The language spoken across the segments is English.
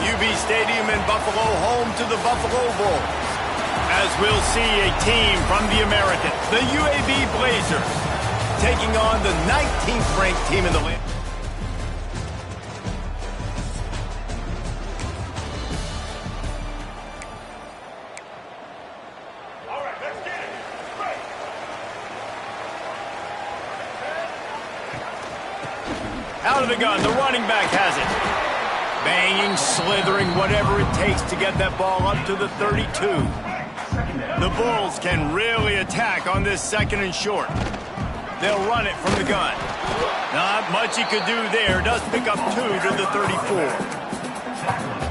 UB Stadium in Buffalo, home to the Buffalo Bulls. As we'll see a team from the American, the UAB Blazers, taking on the 19th ranked team in the league. Out of the gun, the running back has it. Banging, slithering, whatever it takes to get that ball up to the 32. The Bulls can really attack on this second and short. They'll run it from the gun. Not much he could do there. Does pick up 2 to the 34.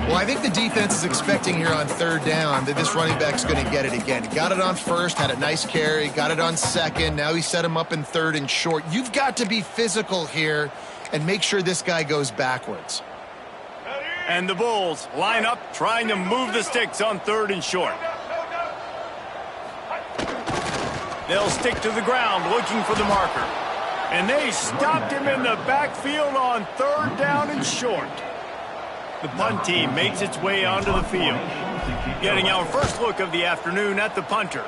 Well, I think the defense is expecting here on third down that this running back's going to get it again. He got it on first, had a nice carry, got it on second. Now he set him up in third and short. You've got to be physical here and make sure this guy goes backwards. And the Bulls line up, trying to move the sticks on third and short. They'll stick to the ground, looking for the marker. And they stopped him in the backfield on third down and short. The punt team makes its way onto the field. Getting our first look of the afternoon at the punter.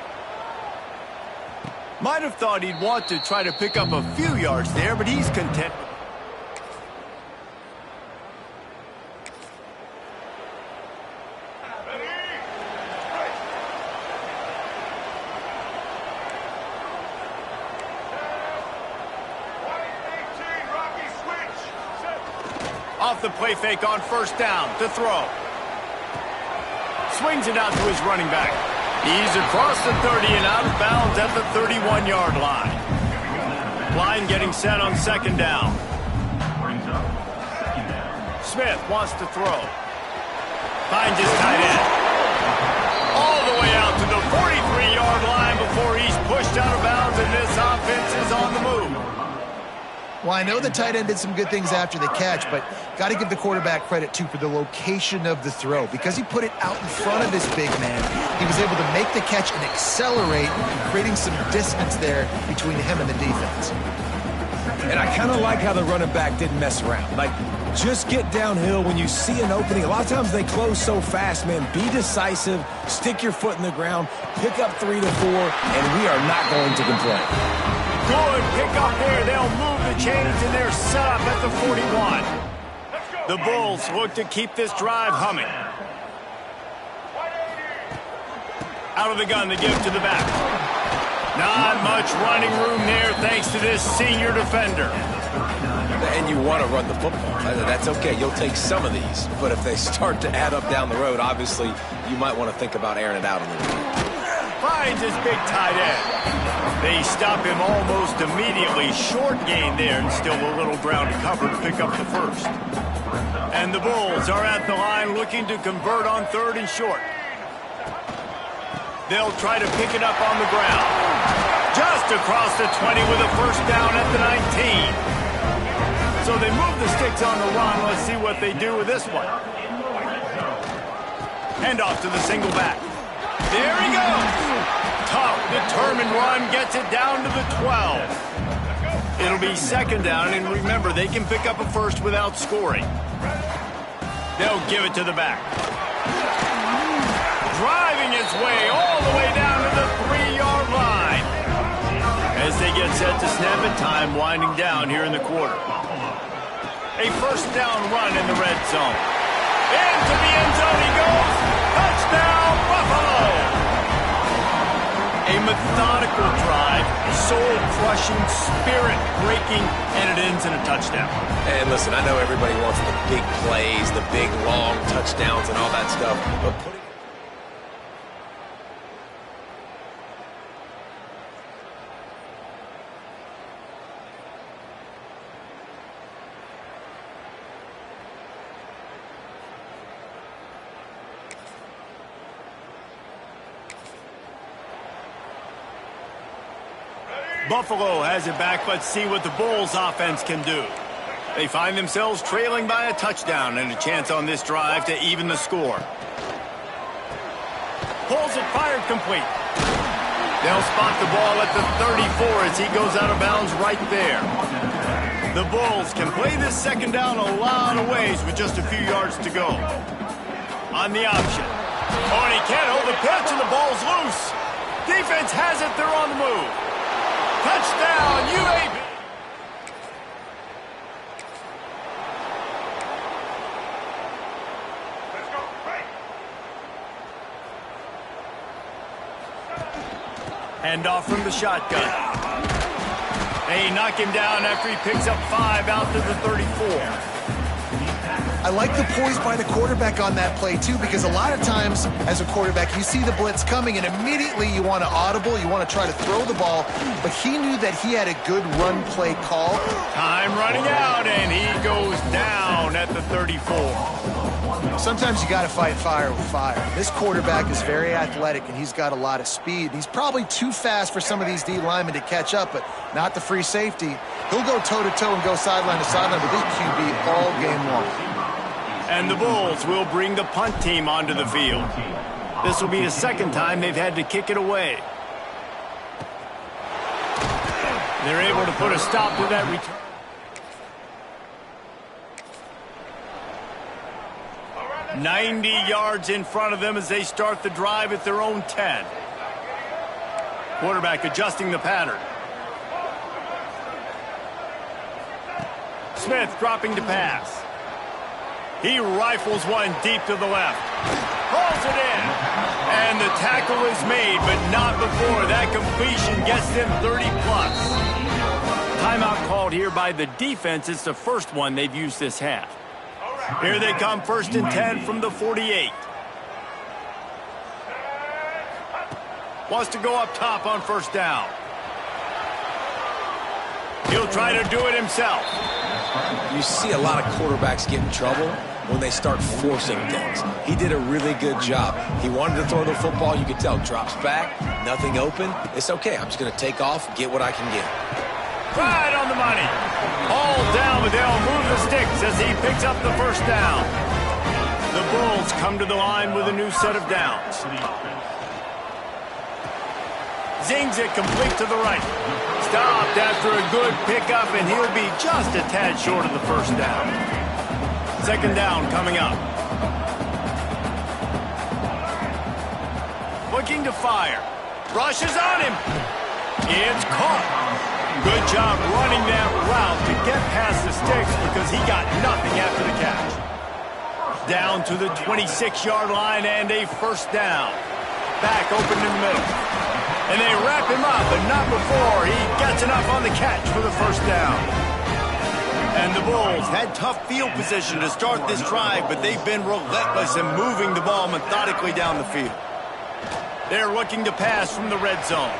Might have thought he'd want to try to pick up a few yards there, but he's content. Off the play fake on first down to throw. Swings it out to his running back. He's across the 30 and out of bounds at the 31-yard line. Line getting set on second down. Smith wants to throw. Finds his tight end. All the way out to the 43-yard line before he's pushed out of bounds, and this offense is on the move. Well, I know the tight end did some good things after the catch, but got to give the quarterback credit, too, for the location of the throw. Because he put it out in front of his big man, he was able to make the catch and accelerate, creating some distance there between him and the defense. And I kind of like how the running back didn't mess around. Like, just get downhill when you see an opening. A lot of times they close so fast, man. Be decisive, stick your foot in the ground, pick up 3 to 4, and we are not going to complain. Good pick up there. They'll move the chains, and they're set up at the 41. The Bulls look to keep this drive humming. Out of the gun, they give to the back. Not much running room there thanks to this senior defender. And you want to run the football. That's okay. You'll take some of these. But if they start to add up down the road, obviously, you might want to think about airing it out a little bit. Finds his big tight end. They stop him almost immediately. Short gain there, and still a little ground to cover to pick up the first. And the Bulls are at the line looking to convert on third and short. They'll try to pick it up on the ground. Just across the 20 with a first down at the 19. So they move the sticks on the run. Let's see what they do with this one. Hand off to the single back. There he goes. Tough, determined run, gets it down to the 12. It'll be second down, and remember, they can pick up a first without scoring. They'll give it to the back. Driving its way all the way down to the 3-yard line. As they get set to snap it, time winding down here in the quarter. A first down run in the red zone. Into the end zone he goes. Touchdown, Buffalo! A methodical drive, soul-crushing, spirit-breaking, and it ends in a touchdown. And listen, I know everybody wants the big plays, the big, long touchdowns and all that stuff, but putting... Buffalo has it back, but see what the Bulls offense can do. They find themselves trailing by a touchdown and a chance on this drive to even the score. Pulls it, fired complete. They'll spot the ball at the 34 as he goes out of bounds right there. The Bulls can play this second down a lot of ways with just a few yards to go. On the option. Oh, and he can't hold the pitch, and the ball's loose. Defense has it. They're on the move. Touchdown, UAB. Hand off from the shotgun. They knock him down after he picks up 5 out to the 34. I like the poise by the quarterback on that play, too, because a lot of times as a quarterback, you see the blitz coming, and immediately you want to audible, you want to try to throw the ball, but he knew that he had a good run play call. Time running out, and he goes down at the 34. Sometimes you got to fight fire with fire. This quarterback is very athletic, and he's got a lot of speed. He's probably too fast for some of these D linemen to catch up, but not the free safety. He'll go toe-to-toe and go sideline to sideline with this QB all game long. And the Bulls will bring the punt team onto the field. This will be the second time they've had to kick it away. They're able to put a stop to that return. 90 yards in front of them as they start the drive at their own 10. Quarterback adjusting the pattern. Smith dropping to pass. He rifles one deep to the left. Pulls it in. And the tackle is made, but not before that completion gets them 30-plus. Timeout called here by the defense. It's the first one they've used this half. Here they come, 1st and 10 from the 48. Wants to go up top on 1st down. He'll try to do it himself. You see a lot of quarterbacks get in trouble when they start forcing things. He did a really good job. He wanted to throw the football. You could tell. Drops back, nothing open. It's okay. I'm just going to take off, get what I can get. Right on the money. All down, but they'll move the sticks as he picks up the 1st down. The Bulls come to the line with a new set of downs. Zings it complete to the right. Stopped after a good pickup, and he'll be just a tad short of the 1st down. 2nd down coming up. Looking to fire. Rushes on him. It's caught. Good job running that route to get past the sticks because he got nothing after the catch. Down to the 26-yard line and a 1st down. Back open in the middle. And they wrap him up, but not before he gets enough on the catch for the 1st down. And the Bulls had tough field position to start this drive, but they've been relentless in moving the ball methodically down the field. They're looking to pass from the red zone.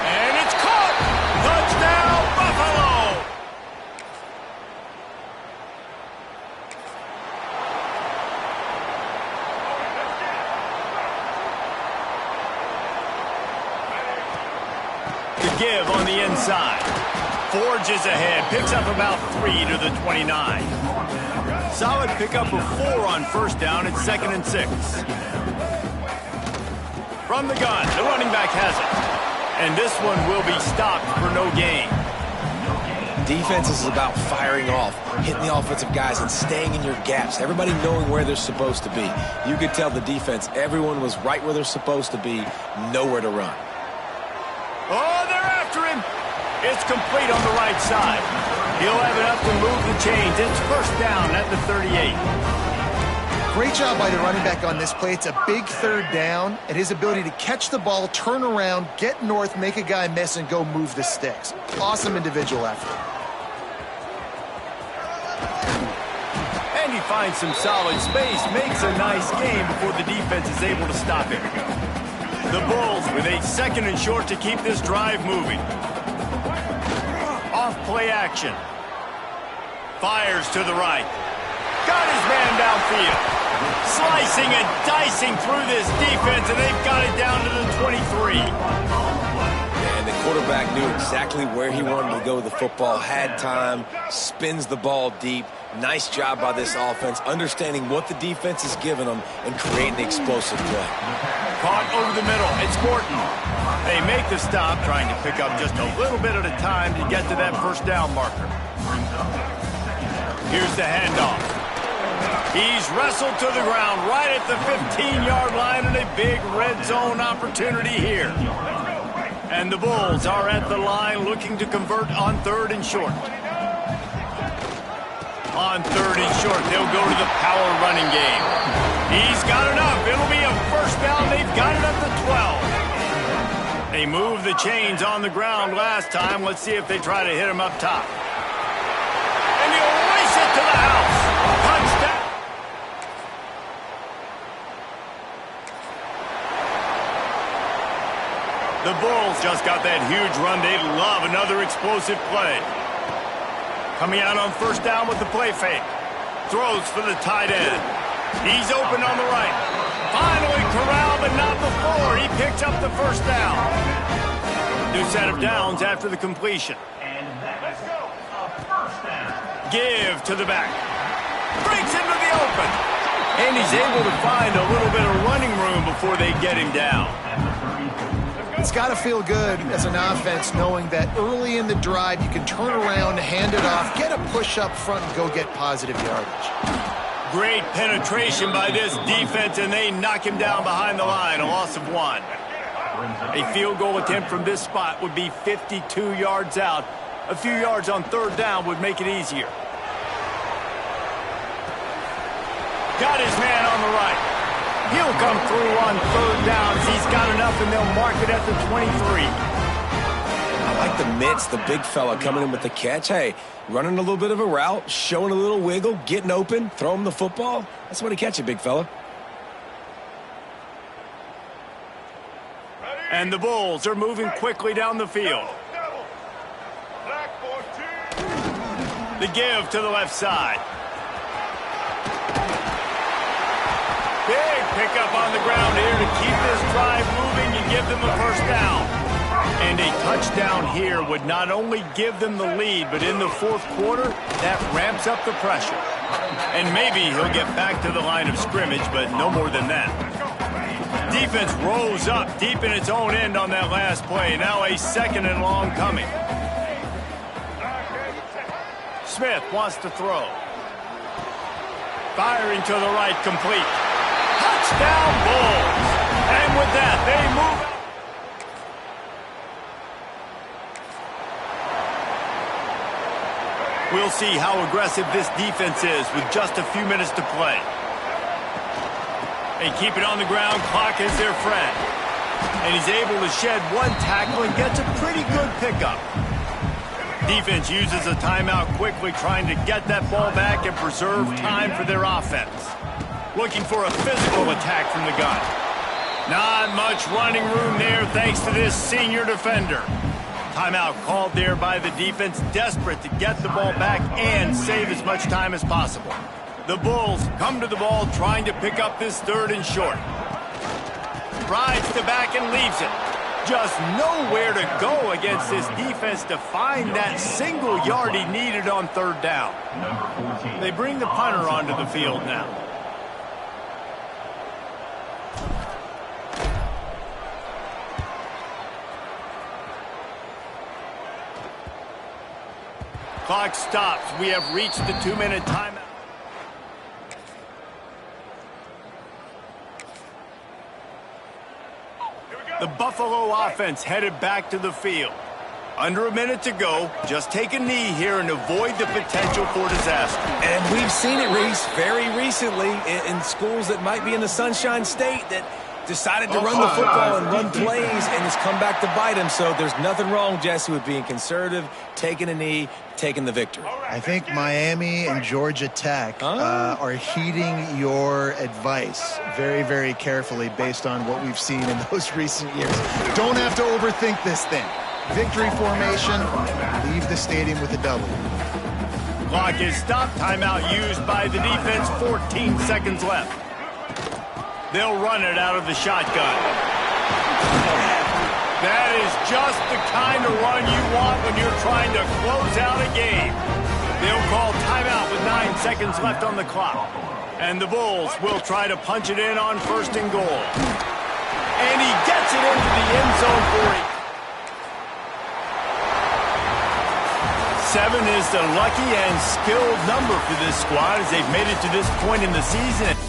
And it's caught! Touchdown, Buffalo! To give on the inside. Forges ahead, picks up about 3 to the 29. Solid pickup of 4 on 1st down at 2nd and 6. From the gun, the running back has it. And this one will be stopped for no gain. Defense is about firing off, hitting the offensive guys, and staying in your gaps. Everybody knowing where they're supposed to be. You could tell the defense, everyone was right where they're supposed to be, nowhere to run. Oh, they're after him. It's complete on the right side. He'll have enough to move the chains. It's 1st down at the 38. Great job by the running back on this play. It's a big 3rd down, and his ability to catch the ball, turn around, get north, make a guy miss, and go move the sticks. Awesome individual effort. And he finds some solid space, makes a nice game before the defense is able to stop him. The Bulls with a 2nd and short to keep this drive moving. Off play action. Fires to the right. Got his man downfield. Slicing and dicing through this defense, and they've got it down to the 23. And the quarterback knew exactly where he wanted to go with the football, had time, spins the ball deep. Nice job by this offense, understanding what the defense is giving them and creating the explosive play. Caught over the middle. It's Morton. They make the stop, trying to pick up just a little bit at a time to get to that 1st down marker. Here's the handoff. He's wrestled to the ground right at the 15-yard line, and a big red zone opportunity here. And the Bulls are at the line looking to convert on 3rd and short. On 3rd and short, they'll go to the power running game. He's got enough. It'll be a first down. They've got it at the 12. They moved the chains on the ground last time. Let's see if they try to hit him up top. And he'll race it to the house. Touchdown. The Bulls just got that huge run. They love another explosive play. Coming out on 1st down with the play fake. Throws for the tight end. He's open on the right. Finally corralled, but not before. He picks up the 1st down. New set of downs after the completion. Give to the back. Breaks into the open. And he's able to find a little bit of running room before they get him down. It's got to feel good as an offense knowing that early in the drive you can turn around, hand it off, get a push up front, and go get positive yardage. Great penetration by this defense, and they knock him down behind the line, a loss of 1. A field goal attempt from this spot would be 52 yards out. A few yards on 3rd down would make it easier. Got his man on the right. He'll come through on 3rd downs. He's got enough, and they'll mark it at the 23. I like the mitts, the big fella coming in with the catch. Hey, running a little bit of a route, showing a little wiggle, getting open, throw him the football. That's what he catch it, big fella. And the Bulls are moving quickly down the field. The give to the left side. Big pickup on the ground here to keep this drive moving and give them a 1st down. And a touchdown here would not only give them the lead, but in the 4th quarter, that ramps up the pressure. And maybe he'll get back to the line of scrimmage, but no more than that. Defense rose up deep in its own end on that last play. Now a 2nd and long coming. Smith wants to throw. Firing to the right, complete. Touchdown Bulls. And with that, they move. We'll see how aggressive this defense is with just a few minutes to play. They keep it on the ground. Clock is their friend. And he's able to shed 1 tackle and gets a pretty good pickup. Defense uses a timeout quickly, trying to get that ball back and preserve time for their offense. Looking for a physical attack from the gun. Not much running room there thanks to this senior defender. Timeout called there by the defense, desperate to get the ball back and save as much time as possible. The Bulls come to the ball trying to pick up this 3rd and short. Rides the back and leaves it. Just nowhere to go against this defense to find that single yard he needed on 3rd down. They bring the punter onto the field now. Clock stops. We have reached the 2-minute timeout. The Buffalo offense headed back to the field. Under a minute to go. Just take a knee here and avoid the potential for disaster. And we've seen it, Reese, very recently in schools that might be in the Sunshine State that decided to run the football and run plays, and it's come back to bite him. So there's nothing wrong, Jesse, with being conservative, taking a knee, taking the victory. I think Miami and Georgia Tech are heeding your advice very, very carefully based on what we've seen in those recent years. Don't have to overthink this thing. Victory formation, leave the stadium with a W. Clock is stopped. Timeout used by the defense. 14 seconds left. They'll run it out of the shotgun. That is just the kind of run you want when you're trying to close out a game. They'll call timeout with 9 seconds left on the clock. And the Bulls will try to punch it in on 1st and goal. And he gets it into the end zone for it. 7 is the lucky and skilled number for this squad as they've made it to this point in the season.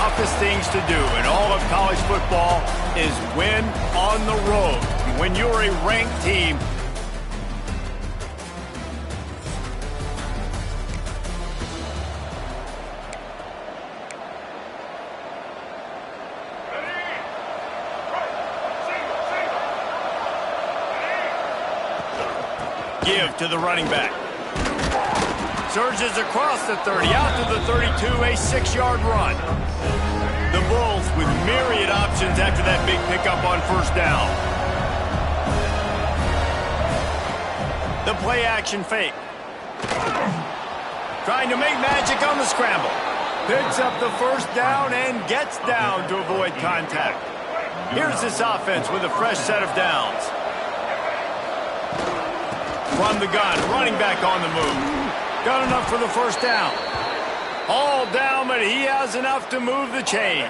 toughest things to do in all of college football is win on the road. When you're a ranked team, give to the running back. Surges across the 30, out to the 32, a 6-yard run. The Bulls with myriad options after that big pickup on first down. The play-action fake. Trying to make magic on the scramble. Picks up the first down and gets down to avoid contact. Here's this offense with a fresh set of downs. From the gun, running back on the move. Got enough for the first down. All down, but he has enough to move the chains.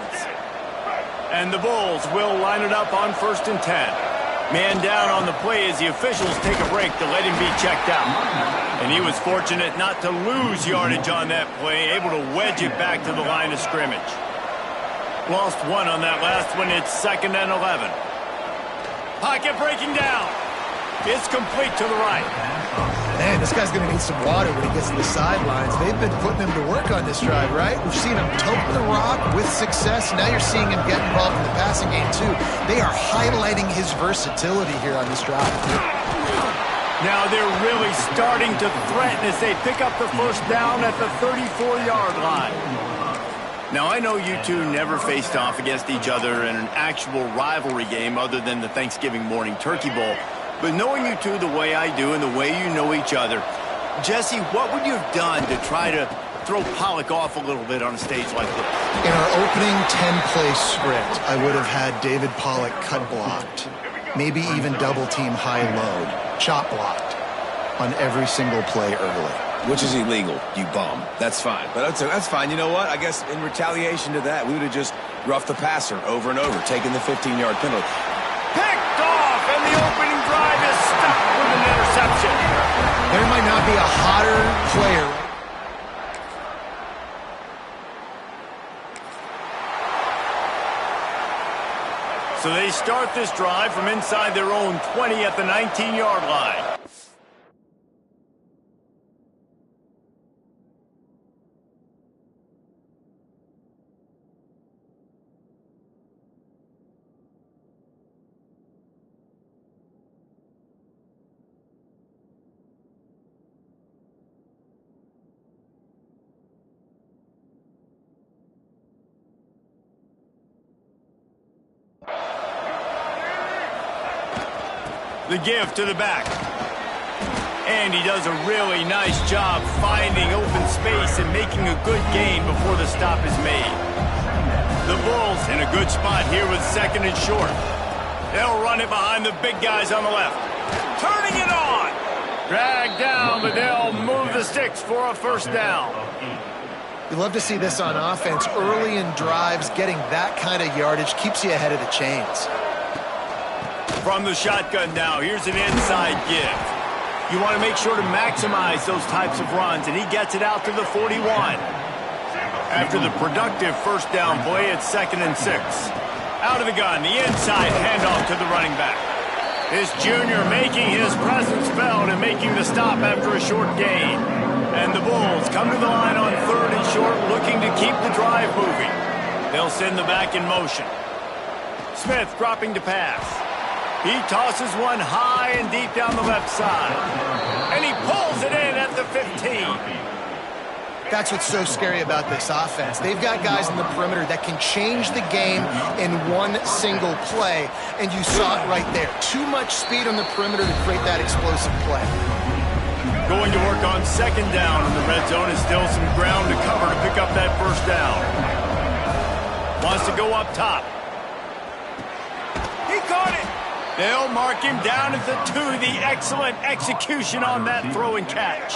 And the Bulls will line it up on 1st and 10. Man down on the play as the officials take a break to let him be checked out. And he was fortunate not to lose yardage on that play, able to wedge it back to the line of scrimmage. Lost one on that last one. It's 2nd and 11. Pocket breaking down. It's complete to the right. Man, this guy's going to need some water when he gets to the sidelines. They've been putting him to work on this drive, right? We've seen him tote the rock with success. Now you're seeing him get involved in the passing game, too. They are highlighting his versatility here on this drive. Now they're really starting to threaten as they pick up the first down at the 34-yard line. Now, I know you two never faced off against each other in an actual rivalry game other than the Thanksgiving morning Turkey Bowl. But knowing you two the way I do and the way you know each other, Jesse, what would you have done to try to throw Pollock off a little bit on a stage like this? In our opening 10-play script, I would have had David Pollock cut blocked, maybe even double-team high-load, chop blocked on every single play early. Which is illegal, you bum. That's fine. But that's fine. You know what? I guess in retaliation to that, we would have just roughed the passer over and over, taking the 15-yard penalty. Picked off, and the opening drive is stopped with an interception. There might not be a hotter player. So they start this drive from inside their own 20 at the 19-yard line. The give to the back. And he does a really nice job finding open space and making a good gain before the stop is made. The Bulls in a good spot here with 2nd and short. They'll run it behind the big guys on the left. Turning it on. Dragged down, but they'll move the sticks for a first down. You love to see this on offense. Early in drives, getting that kind of yardage keeps you ahead of the chains. From the shotgun now, here's an inside give. You want to make sure to maximize those types of runs, and he gets it out to the 41. After the productive first down play, it's 2nd and 6. Out of the gun, the inside handoff to the running back. This junior making his presence felt and making the stop after a short gain. And the Bulls come to the line on 3rd and short, looking to keep the drive moving. They'll send the back in motion. Smith dropping to pass. He tosses one high and deep down the left side. And he pulls it in at the 15. That's what's so scary about this offense. They've got guys in the perimeter that can change the game in one single play, and you saw it right there. Too much speed on the perimeter to create that explosive play. Going to work on 2nd down in the red zone is still some ground to cover to pick up that first down. Wants to go up top. He caught it. They'll mark him down at the 2. The excellent execution on that throw and catch.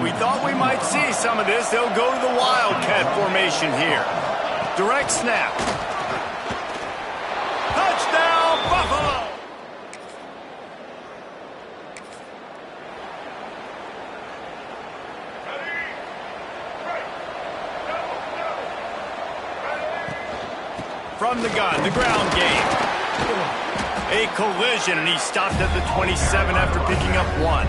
We thought we might see some of this. They'll go to the Wildcat formation here. Direct snap. Touchdown, Buffalo! from the gun, the ground game. A collision, and he stopped at the 27 after picking up 1.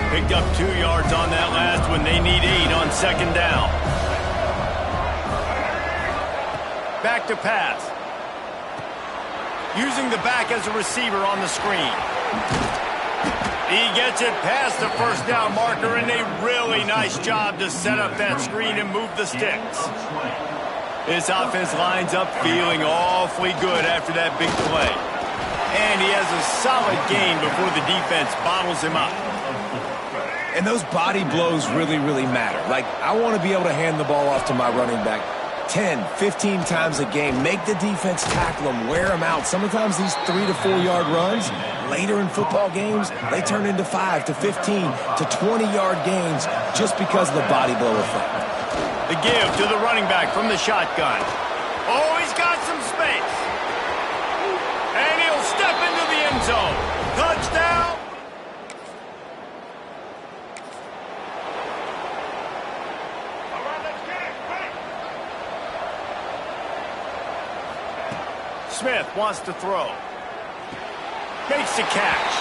Picked up 2 yards on that last one. They need 8 on second down. Back to pass. Using the back as a receiver on the screen. He gets it past the first down marker, and a really nice job to set up that screen and move the sticks. This offense lines up feeling awfully good after that big play. And he has a solid gain before the defense bottles him up. And those body blows really, really matter. Like, I want to be able to hand the ball off to my running back 10, 15 times a game. Make the defense tackle them, wear them out. Sometimes these 3 to 4 yard runs, later in football games, they turn into 5 to 15 to 20 yard gains just because of the body blow effect. The give to the running back from the shotgun. Oh, he's got some space. And he'll step into the end zone. Touchdown. Smith wants to throw. Makes the catch.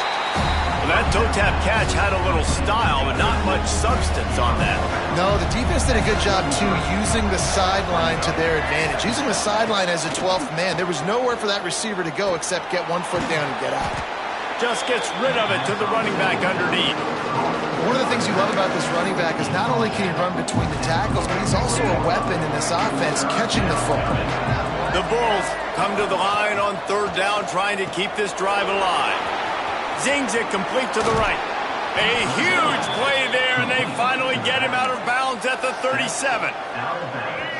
Well, that toe-tap catch had a little style, but not much substance on that. No, the defense did a good job, too, using the sideline to their advantage. Using the sideline as a 12th man. There was nowhere for that receiver to go except get 1 foot down and get out. Just gets rid of it to the running back underneath. One of the things you love about this running back is not only can he run between the tackles, but he's also a weapon in this offense, catching the football. The Bulls come to the line on third down, trying to keep this drive alive. Zings it complete to the right. A huge play there, and they finally get him out of bounds at the 37.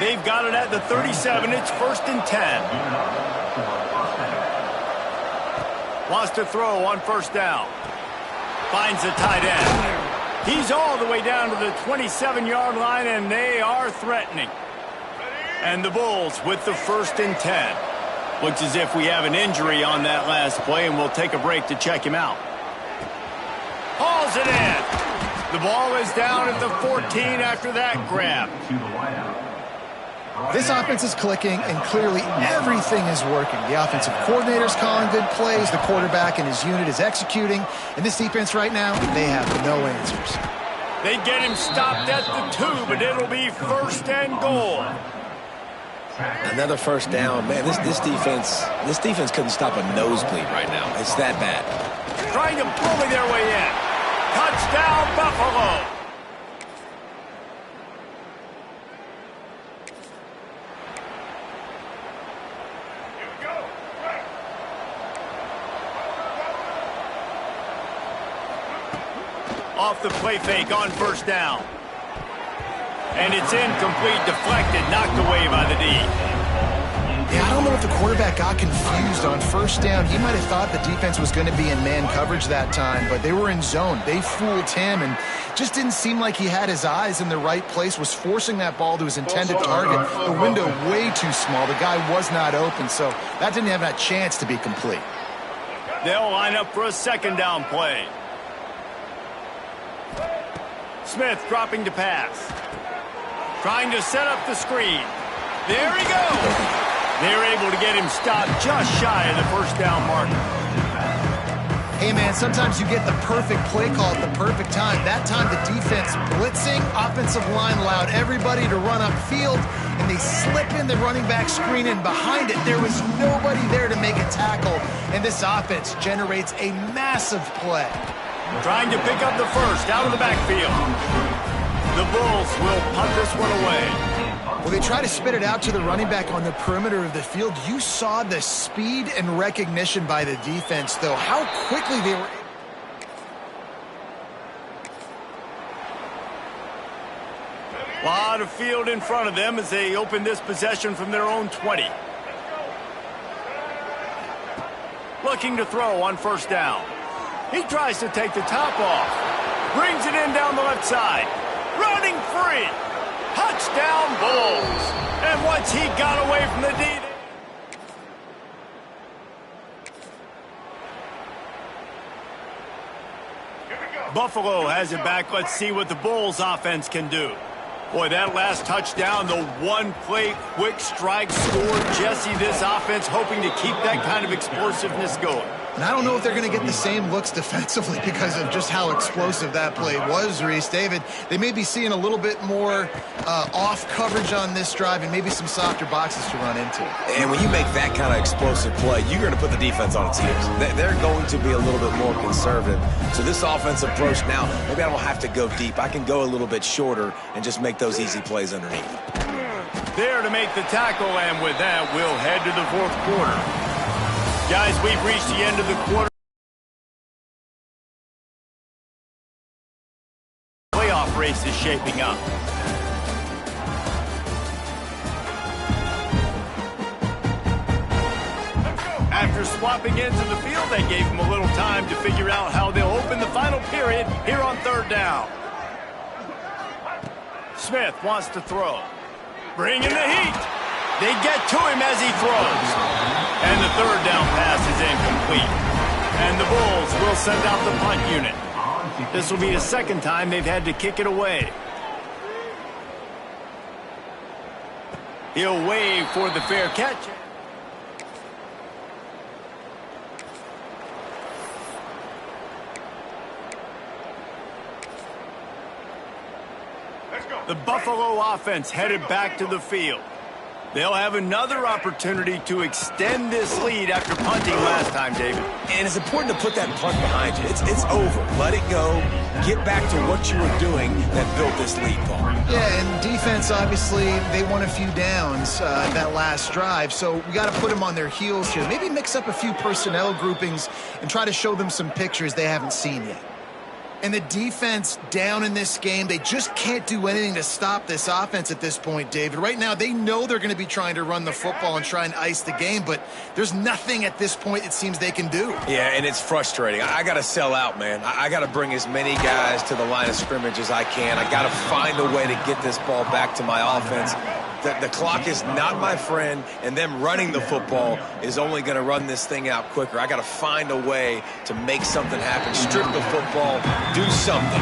They've got it at the 37. It's 1st and 10. Wants to throw on 1st down. Finds the tight end. He's all the way down to the 27-yard line, and they are threatening. And the Bulls with the 1st and 10. Looks as if we have an injury on that last play, and we'll take a break to check him out. Hauls it in. The ball is down at the 14 after that grab. This offense is clicking, and clearly everything is working. The offensive coordinator's calling good plays. The quarterback and his unit is executing. And this defense right now, they have no answers. They get him stopped at the 2, but it'll be 1st and goal. Another 1st down. Man, this defense couldn't stop a nosebleed right now. It's that bad. Trying to bully their way in. Touchdown, Buffalo. Here we go. Off the play fake on 1st down. And it's incomplete, deflected, knocked away by the D. Yeah, I don't know if the quarterback got confused on 1st down. He might have thought the defense was going to be in man coverage that time, but they were in zone. They fooled him and just didn't seem like he had his eyes in the right place, was forcing that ball to his intended target. The window way too small. The guy was not open, so that didn't have that chance to be complete. They'll line up for a 2nd down play. Smith dropping to pass. Trying to set up the screen. There he goes. They're able to get him stopped just shy of the 1st down marker. Hey, man, sometimes you get the perfect play call at the perfect time. That time the defense blitzing, offensive line allowed everybody to run upfield, and they slip in the running back screen, and behind it there was nobody there to make a tackle, and this offense generates a massive play. Trying to pick up the 1st out of the backfield. The Bulls will punt this one away. Well, they try to spit it out to the running back on the perimeter of the field. You saw the speed and recognition by the defense, though. How quickly they were. A lot of field in front of them as they open this possession from their own 20. Looking to throw on 1st down. He tries to take the top off. Brings it in down the left side. Running free. Touchdown, Bulls. And once he got away from the D. Buffalo has it back. Let's see what the Bulls offense can do. Boy, that last touchdown, the one-play quick strike score. Jesse, this offense hoping to keep that kind of explosiveness going. And I don't know if they're going to get the same looks defensively because of just how explosive that play was, Reese. David, they may be seeing a little bit more off coverage on this drive and maybe some softer boxes to run into. And when you make that kind of explosive play, you're going to put the defense on its heels. They're going to be a little bit more conservative. So this offensive approach now, maybe I don't have to go deep. I can go a little bit shorter and just make those easy plays underneath. There to make the tackle, and with that, we'll head to the fourth quarter. Guys, we've reached the end of the quarter. Playoff race is shaping up. After swapping into the field, they gave him a little time to figure out how they'll open the final period here on third down. Smith wants to throw. Bringing the heat. They get to him as he throws. And the third down pass is incomplete. And the Bulls will send out the punt unit. This will be the second time they've had to kick it away. He'll wave for the fair catch. The Buffalo offense headed back to the field. They'll have another opportunity to extend this lead after punting last time, David. And it's important to put that punt behind you. It's over. Let it go. Get back to what you were doing that built this lead, Paul. Yeah, and defense, obviously, they won a few downs that last drive, so we got to put them on their heels here. Maybe mix up a few personnel groupings and try to show them some pictures they haven't seen yet. And the defense down in this game, they just can't do anything to stop this offense at this point, David. Right now, they know they're going to be trying to run the football and try and ice the game, but there's nothing at this point it seems they can do. Yeah, and it's frustrating. I got to sell out, man. I got to bring as many guys to the line of scrimmage as I can. I got to find a way to get this ball back to my offense. The clock is not my friend, and them running the football is only going to run this thing out quicker. I got to find a way to make something happen, strip the football, do something.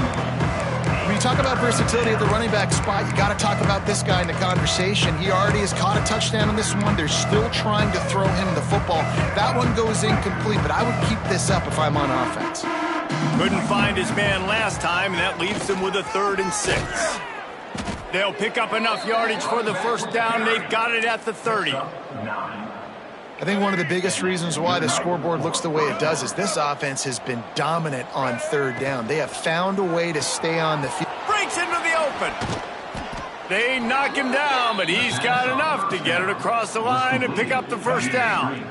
When you talk about versatility at the running back spot, you got to talk about this guy in the conversation. He already has caught a touchdown on this one. They're still trying to throw him the football. That one goes incomplete, but I would keep this up if I'm on offense. Couldn't find his man last time, and that leaves him with a 3rd and 6. They'll pick up enough yardage for the first down. They've got it at the 30. I think one of the biggest reasons why the scoreboard looks the way it does is this offense has been dominant on 3rd down. They have found a way to stay on the field. Breaks into the open. They knock him down, but he's got enough to get it across the line and pick up the first down.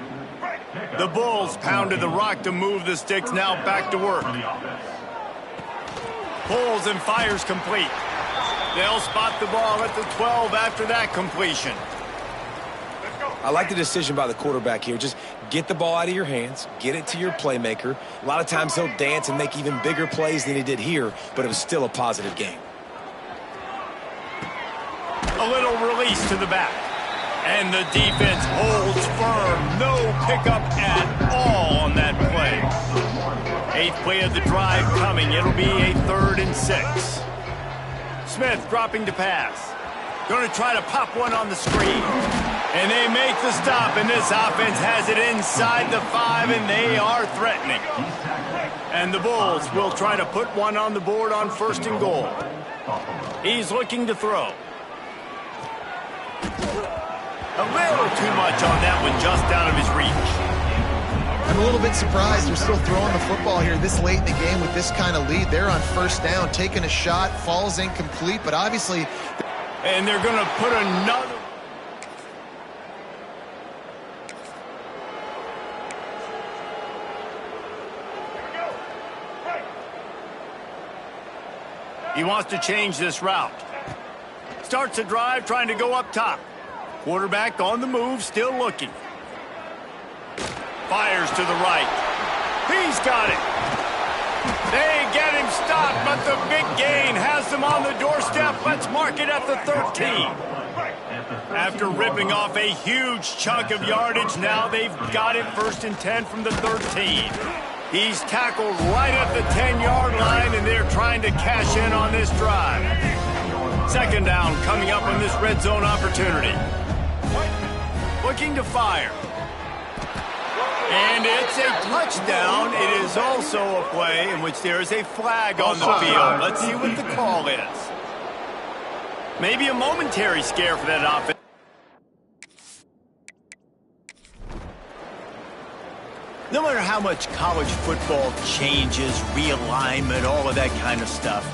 The Bulls pounded the rock to move the sticks, now back to work. Pulls and fires complete. They'll spot the ball at the 12 after that completion. I like the decision by the quarterback here. Just get the ball out of your hands, get it to your playmaker. A lot of times he'll dance and make even bigger plays than he did here, but it was still a positive game. A little release to the back. And the defense holds firm. No pickup at all on that play. 8th play of the drive coming. It'll be a 3rd and 6. Smith dropping to pass. Going to try to pop one on the screen. And they make the stop, and this offense has it inside the 5, and they are threatening. And the Bulls will try to put one on the board on 1st and goal. He's looking to throw. A little too much on that one, just out of his reach. I'm a little bit surprised they're still throwing the football here this late in the game with this kind of lead. They're on 1st down, taking a shot, falls incomplete, but obviously... And they're going to put another... He wants to change this route. Starts a drive, trying to go up top. Quarterback on the move, still looking. Fires to the right. He's got it. They get him stopped, but the big gain has them on the doorstep. Let's mark it at the 13. After ripping off a huge chunk of yardage, now they've got it 1st and 10 from the 13. He's tackled right at the 10-yard line, and they're trying to cash in on this drive. Second down coming up on this red zone opportunity. Looking to fire. And it's a touchdown. It is also a play in which there is a flag on the field. Let's see what the call is. Maybe a momentary scare for that offense. No matter how much college football changes, realignment, all of that kind of stuff,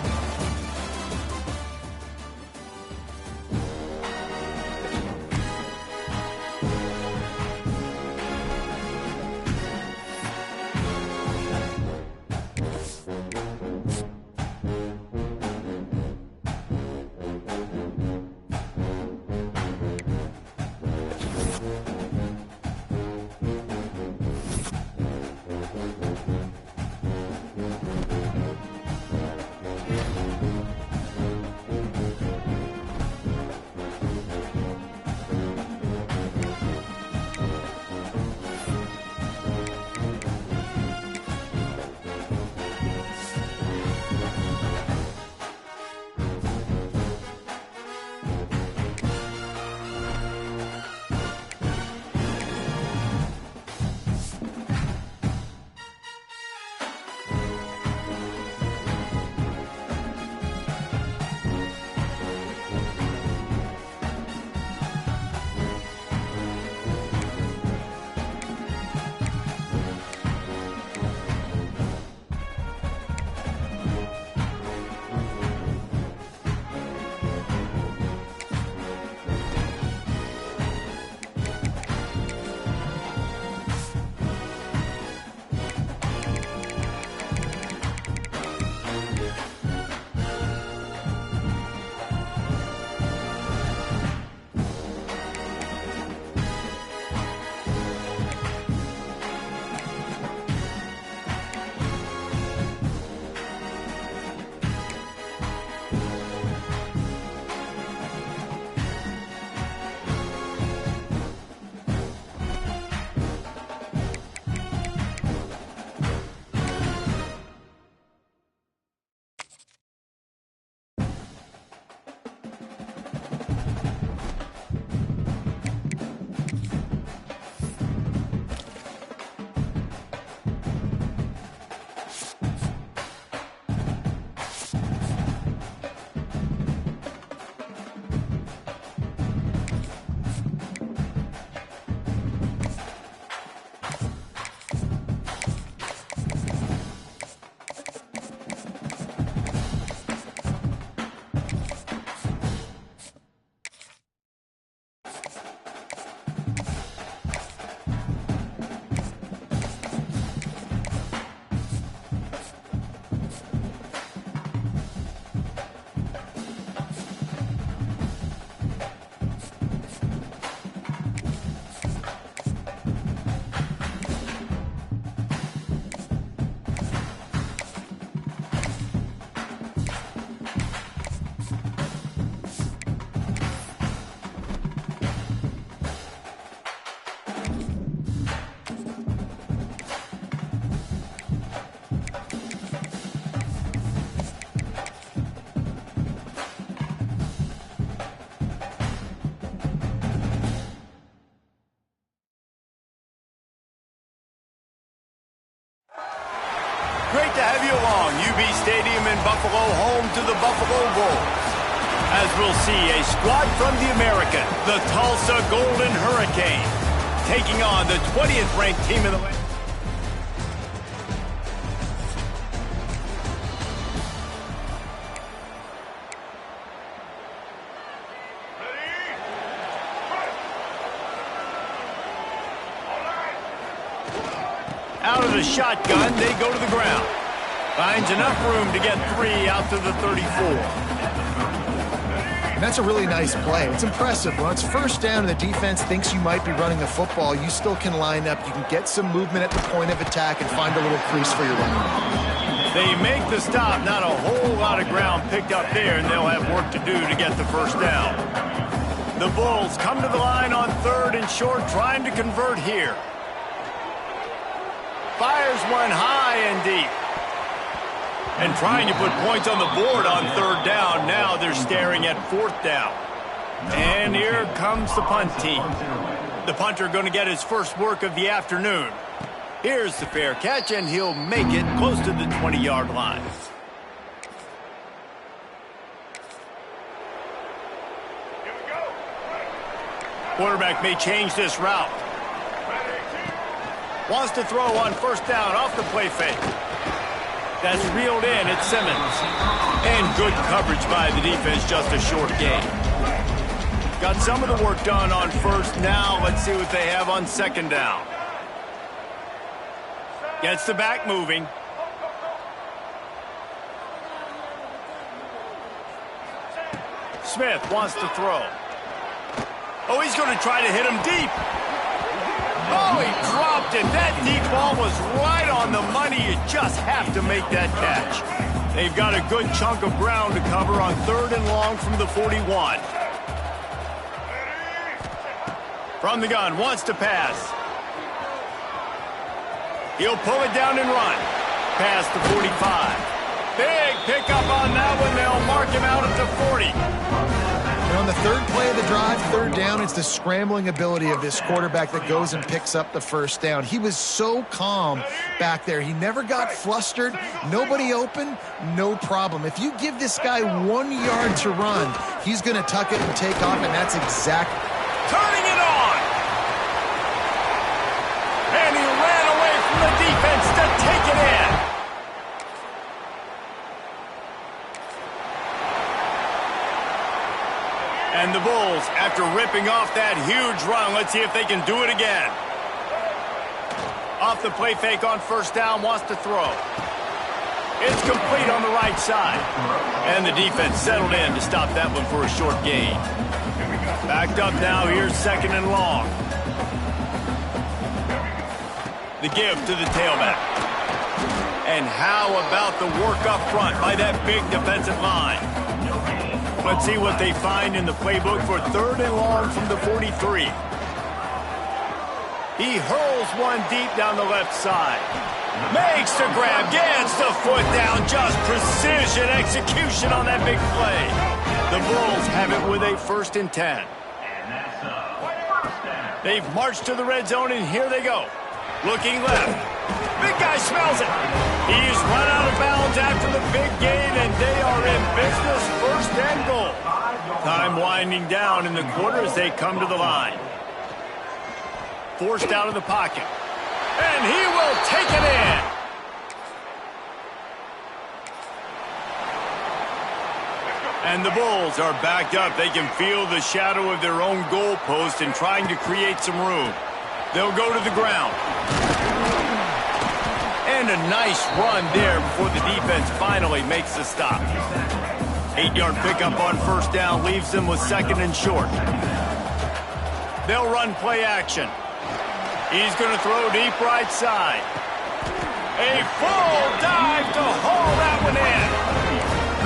great to have you along. UB Stadium in Buffalo, home to the Buffalo Bulls. As we'll see, a squad from the American, the Tulsa Golden Hurricane, taking on the 20th ranked team in the league. Out of the shotgun, they go to the ground. Finds enough room to get 3 out to the 34. And that's a really nice play. It's impressive. When it's first down and the defense thinks you might be running the football, you still can line up. You can get some movement at the point of attack and find a little crease for your running back. They make the stop. Not a whole lot of ground picked up there, and they'll have work to do to get the first down. The Bulls come to the line on 3rd and short, trying to convert here. Fires one high and deep. And trying to put points on the board on third down. Now they're staring at fourth down. And here comes the punt team. The punter going to get his first work of the afternoon. Here's the fair catch, and he'll make it close to the 20-yard line. Quarterback may change this route. Wants to throw on first down off the play fake. That's reeled in. It's Simmons. And good coverage by the defense, just a short gain. Got some of the work done on first. Now let's see what they have on second down. Gets the back moving. Smith wants to throw. Oh, he's going to try to hit him deep. Oh, he dropped it. That deep ball was right on the money. You just have to make that catch. They've got a good chunk of ground to cover on third and long from the 41. From the gun, wants to pass. He'll pull it down and run. Past the 45. Big pickup on that one. They'll mark him out at the 40. And on the third play of the drive, third down, it's the scrambling ability of this quarterback that goes and picks up the first down. He was so calm back there. He never got flustered. Nobody open, no problem. If you give this guy 1 yard to run, he's going to tuck it and take off, and that's exactly. Turning it on. And he ran away from the defense to take it in. And the Bulls, after ripping off that huge run, let's see if they can do it again. Off the play fake on first down, wants to throw. It's complete on the right side. And the defense settled in to stop that one for a short gain. Backed up now, here's second and long. The give to the tailback. And how about the work up front by that big defensive line? Let's see what they find in the playbook for third and long from the 43. He hurls one deep down the left side. Makes the grab, gets the foot down. Just precision execution on that big play. The Bulls have it with a 1st and 10. They've marched to the red zone, and here they go. Looking left. Big guy smells it. He's run out of bounds after the big gain, and they are in business, 1st and goal. Time winding down in the quarter as they come to the line. Forced out of the pocket. And he will take it in. And the Bulls are backed up. They can feel the shadow of their own goal post and trying to create some room. They'll go to the ground. And a nice run there before the defense finally makes the stop. 8-yard pickup on first down leaves them with second and short. They'll run play action. He's going to throw deep right side. A full dive to haul that one in.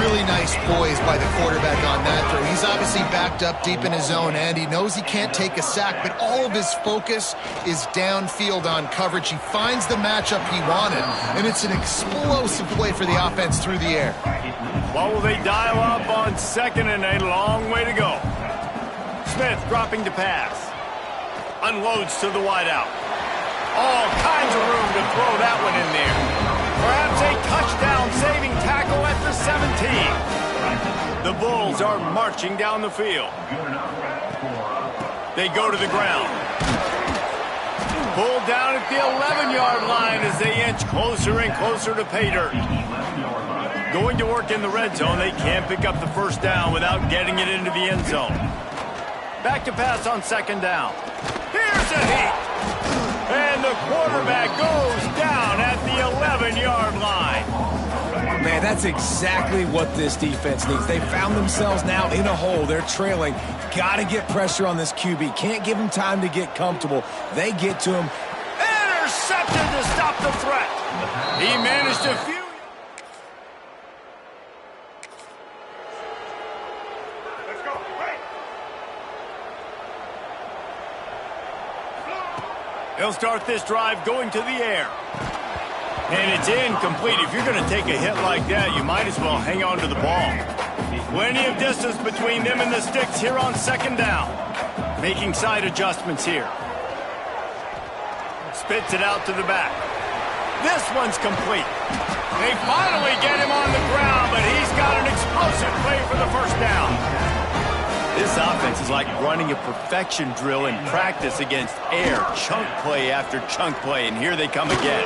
Really nice poise by the quarterback on that throw. He's obviously backed up deep in his own end. He knows he can't take a sack, but all of his focus is downfield on coverage. He finds the matchup he wanted, and it's an explosive play for the offense through the air. What will they dial up on second and a long way to go? Smith dropping to pass. Unloads to the wideout. All kinds of room to throw that one in there. Perhaps a touchdown-saving tackle at the 17. The Bulls are marching down the field. They go to the ground. Pulled down at the 11-yard line as they inch closer and closer to pay dirt. Going to work in the red zone, they can't pick up the first down without getting it into the end zone. Back to pass on second down. Here's a heat. And the quarterback goes down at the 11-yard line. Man, that's exactly what this defense needs. They found themselves now in a hole. They're trailing. Got to get pressure on this QB. Can't give him time to get comfortable. They get to him. Intercepted to stop the threat. He managed to fuse. He'll start this drive going to the air. And it's incomplete. If you're going to take a hit like that, you might as well hang on to the ball. Plenty of distance between them and the sticks here on second down. Making side adjustments here. Spits it out to the back. This one's complete. They finally get him on the ground, but he's got an explosive play for the first down. This offense is like running a perfection drill in practice against air. Chunk play after chunk play, and here they come again.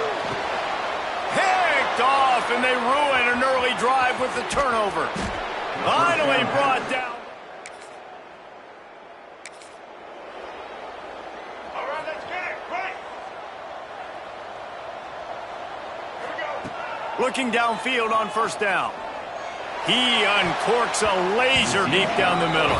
Picked off, and they ruin an early drive with the turnover. Finally brought down. All right, let's get it. Right. Here we go. Looking downfield on first down. He uncorks a laser deep down the middle.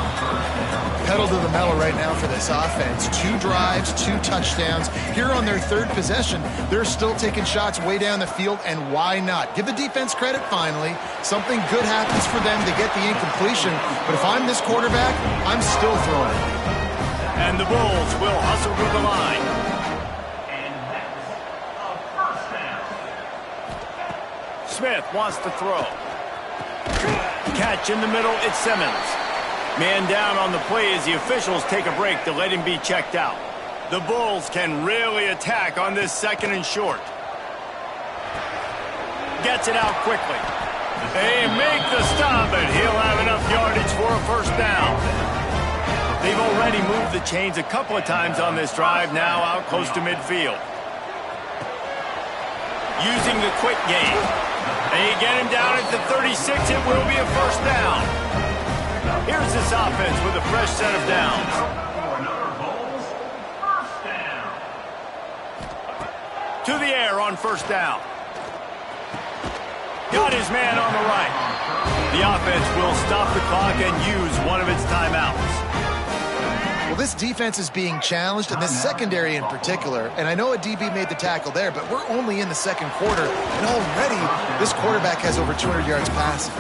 Pedal to the metal right now for this offense. 2 drives, 2 touchdowns. Here on their 3rd possession, they're still taking shots way down the field, and why not? Give the defense credit finally. Something good happens for them to get the incompletion, but if I'm this quarterback, I'm still throwing it. And the Bulls will hustle to the line. And that's a first down. Smith wants to throw. Catch in the middle, it's Simmons. Man down on the play as the officials take a break to let him be checked out. The Bulls can really attack on this 2nd and short. Gets it out quickly. They make the stop, and he'll have enough yardage for a first down. They've already moved the chains a couple of times on this drive, now out close to midfield. Using the quick game. They get him down at the 36. It will be a first down. Here's this offense with a fresh set of downs. First down. To the air on first down. Got his man on the right. The offense will stop the clock and use one of its timeouts. Well, this defense is being challenged, and this secondary in particular. And I know a DB made the tackle there, but we're only in the 2nd quarter, and already this quarterback has over 200 yards passing.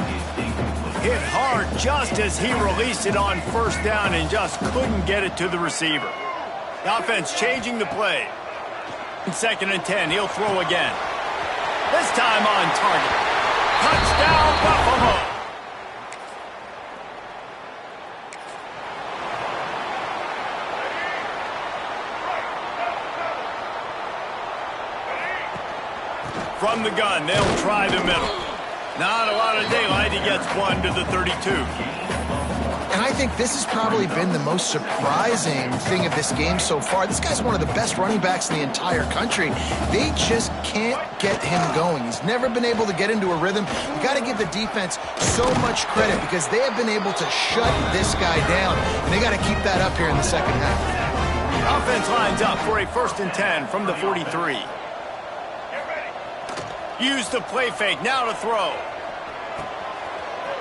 Hit hard just as he released it on first down and just couldn't get it to the receiver. The offense changing the play. 2nd and 10, he'll throw again. This time on target. Touchdown, Buffalo! From the gun, they'll try the middle. Not a lot of daylight. He gets one to the 32. And I think this has probably been the most surprising thing of this game so far. This guy's one of the best running backs in the entire country. They just can't get him going. He's never been able to get into a rhythm. You got to give the defense so much credit because they have been able to shut this guy down. And they got to keep that up here in the 2nd half. Offense lines up for a 1st and 10 from the 43. Use the play fake, now to throw.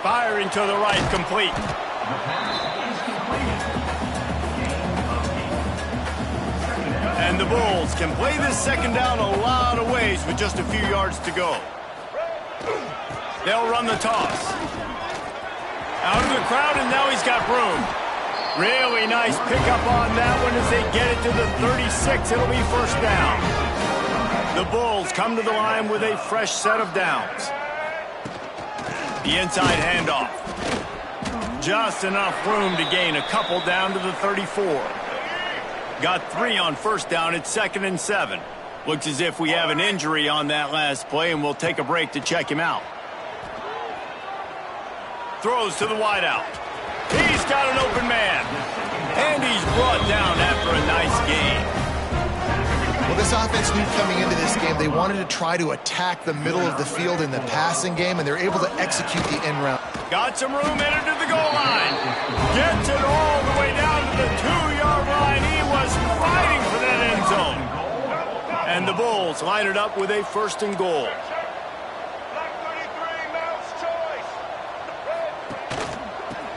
Firing to the right, complete. And the Bulls can play this 2nd down a lot of ways with just a few yards to go. They'll run the toss. Out of the crowd, and now he's got room. Really nice pickup on that one as they get it to the 36. It'll be first down. The Bulls come to the line with a fresh set of downs. The inside handoff. Just enough room to gain a couple down to the 34. Got 3 on first down at 2nd and 7. Looks as if we have an injury on that last play, and we'll take a break to check him out. Throws to the wideout. He's got an open man. And he's brought down after a nice game. Well, this offense knew coming into this game they wanted to try to attack the middle of the field in the passing game, and they're able to execute the end route. Got some room, headed to the goal line. Gets it all the way down to the 2-yard line. He was fighting for that end zone. And the Bulls line it up with a 1st and goal.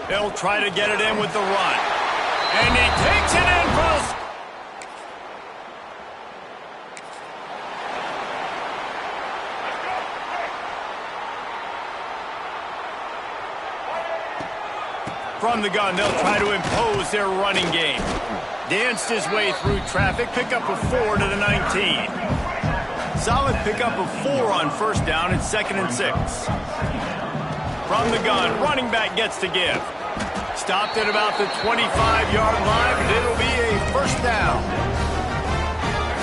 They'll try to get it in with the run. And he takes it in for the... From the gun, they'll try to impose their running game. Danced his way through traffic, pick up a 4 to the 19. Solid pickup of 4 on first down and 2nd and 6. From the gun, running back gets to give. Stopped at about the 25-yard line, but it'll be a first down.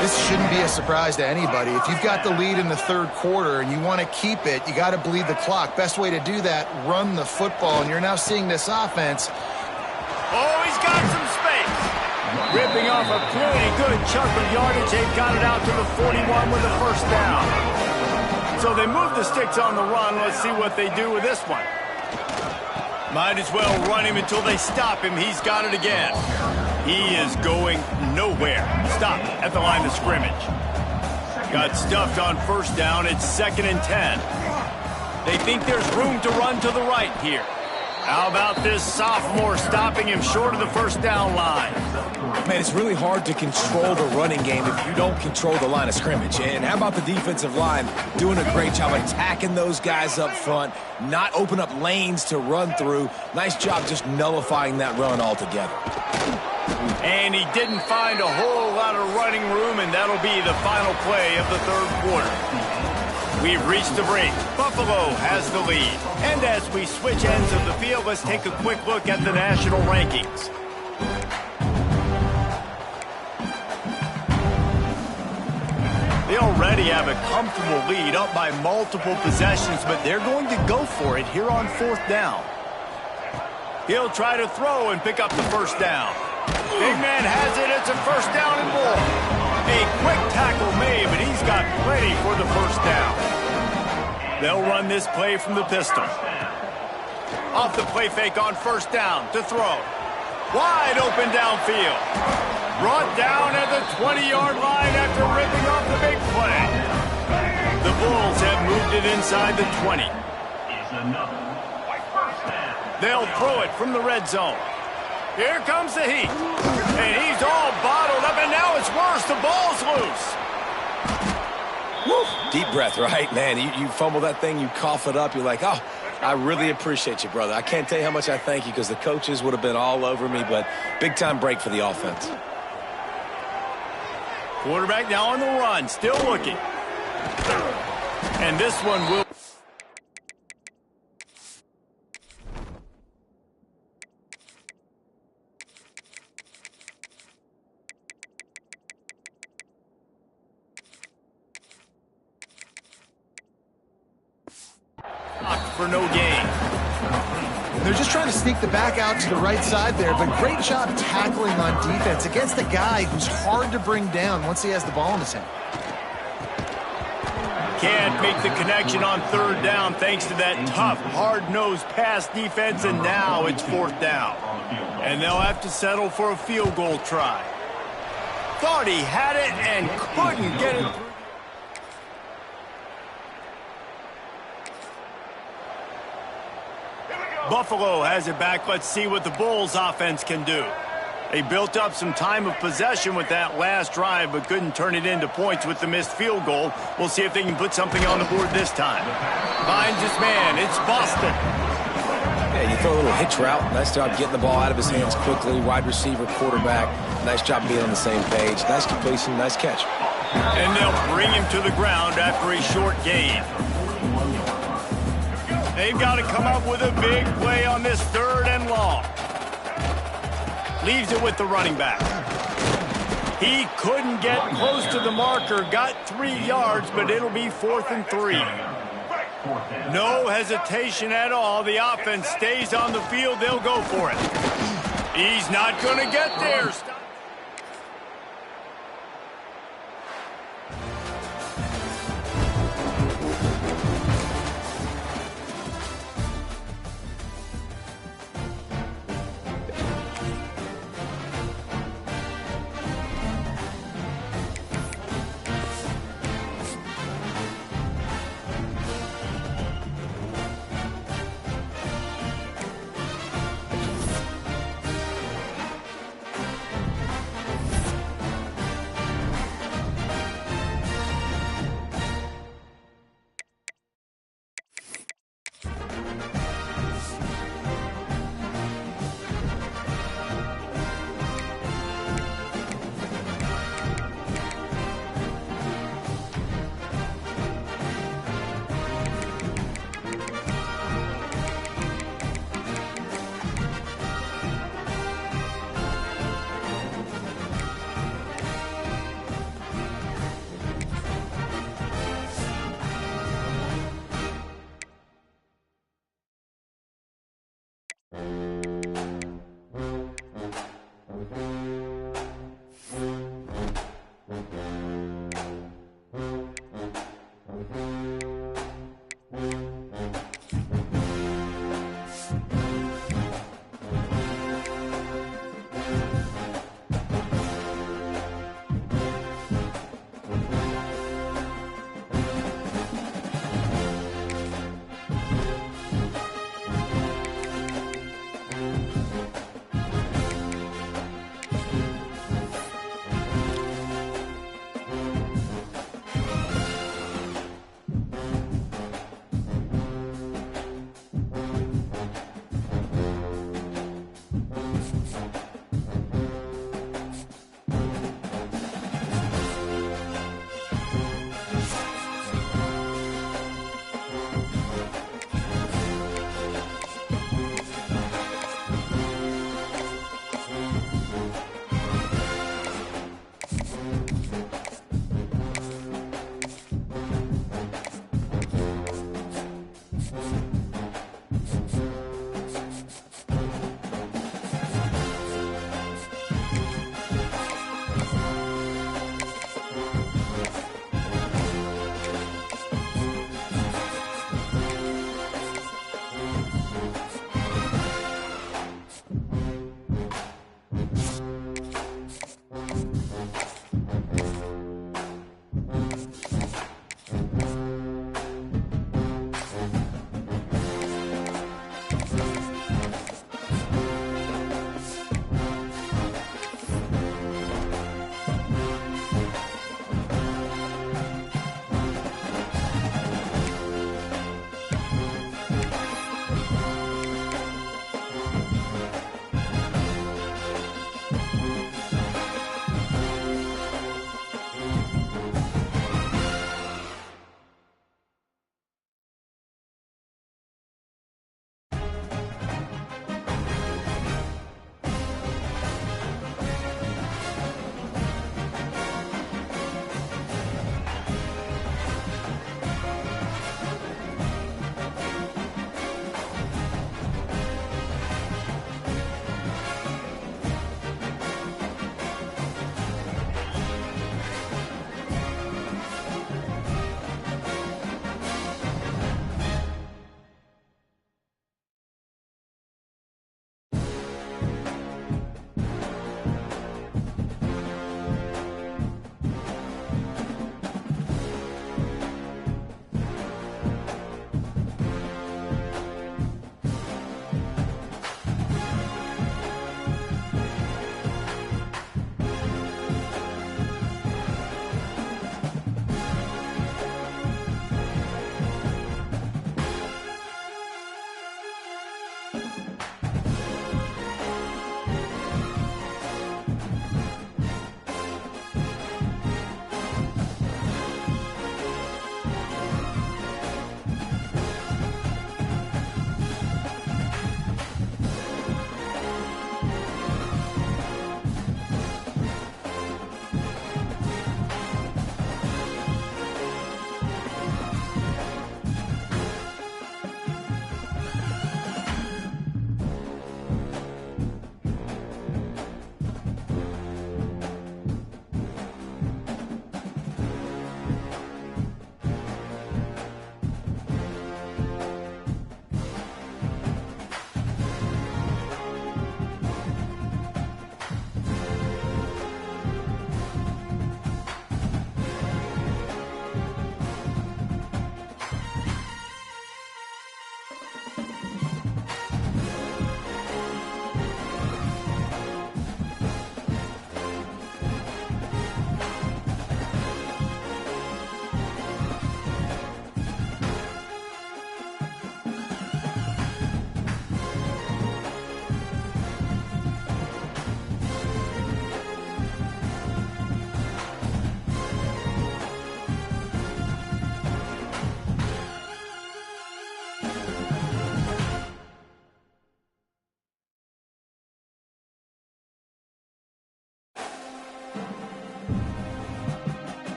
This shouldn't be a surprise to anybody. If you've got the lead in the third quarter and you want to keep it, you got to bleed the clock. Best way to do that, run the football. And you're now seeing this offense. Oh, he's got some space. Ripping off a pretty good chunk of yardage. They've got it out to the 41 with the first down. So they move the sticks on the run. Let's see what they do with this one. Might as well run him until they stop him. He's got it again. He is going nowhere. Stop at the line of scrimmage. Got stuffed on first down. It's 2nd and 10. They think there's room to run to the right here. How about this sophomore stopping him short of the first down line? Man, it's really hard to control the running game if you don't control the line of scrimmage. And how about the defensive line doing a great job attacking those guys up front, not open up lanes to run through. Nice job just nullifying that run altogether. And he didn't find a whole lot of running room, and that'll be the final play of the third quarter. We've reached the break. Buffalo has the lead. And as we switch ends of the field, let's take a quick look at the national rankings. They already have a comfortable lead, up by multiple possessions, but they're going to go for it here on fourth down. He'll try to throw and pick up the first down. Big man has it. It's a first down and more. A quick tackle made, but he's got plenty for the first down. They'll run this play from the pistol. Off the play fake on first down to throw. Wide open downfield. Brought down at the 20-yard line after ripping off the big play. The Bulls have moved it inside the 20. They'll throw it from the red zone. Here comes the heat. And he's all bottled up, and now it's worse. The ball's loose. Woo. Deep breath, right? Man, you fumble that thing, you cough it up, you're like, oh, I really appreciate you, brother. I can't tell you how much I thank you because the coaches would have been all over me, but big-time break for the offense. Quarterback now on the run, still looking. And this one will... for no gain. They're just trying to sneak the back out to the right side there, but great job tackling on defense against a guy who's hard to bring down once he has the ball in his hand. Can't make the connection on third down thanks to that tough, hard-nosed pass defense, and now it's fourth down. And they'll have to settle for a field goal try. Thought he had it and couldn't get it through. Buffalo has it back. Let's see what the Bulls offense can do. They built up some time of possession with that last drive, but couldn't turn it into points with the missed field goal. We'll see if they can put something on the board this time. Finds his man. It's Boston. Yeah, you throw a little hitch route. Nice job getting the ball out of his hands quickly. Wide receiver, quarterback. Nice job being on the same page. Nice completion, nice catch. And they'll bring him to the ground after a short gain. They've got to come up with a big play on this third and long. Leaves it with the running back. He couldn't get close to the marker, got 3 yards, but it'll be 4th and 3. No hesitation at all. The offense stays on the field. They'll go for it. He's not going to get there.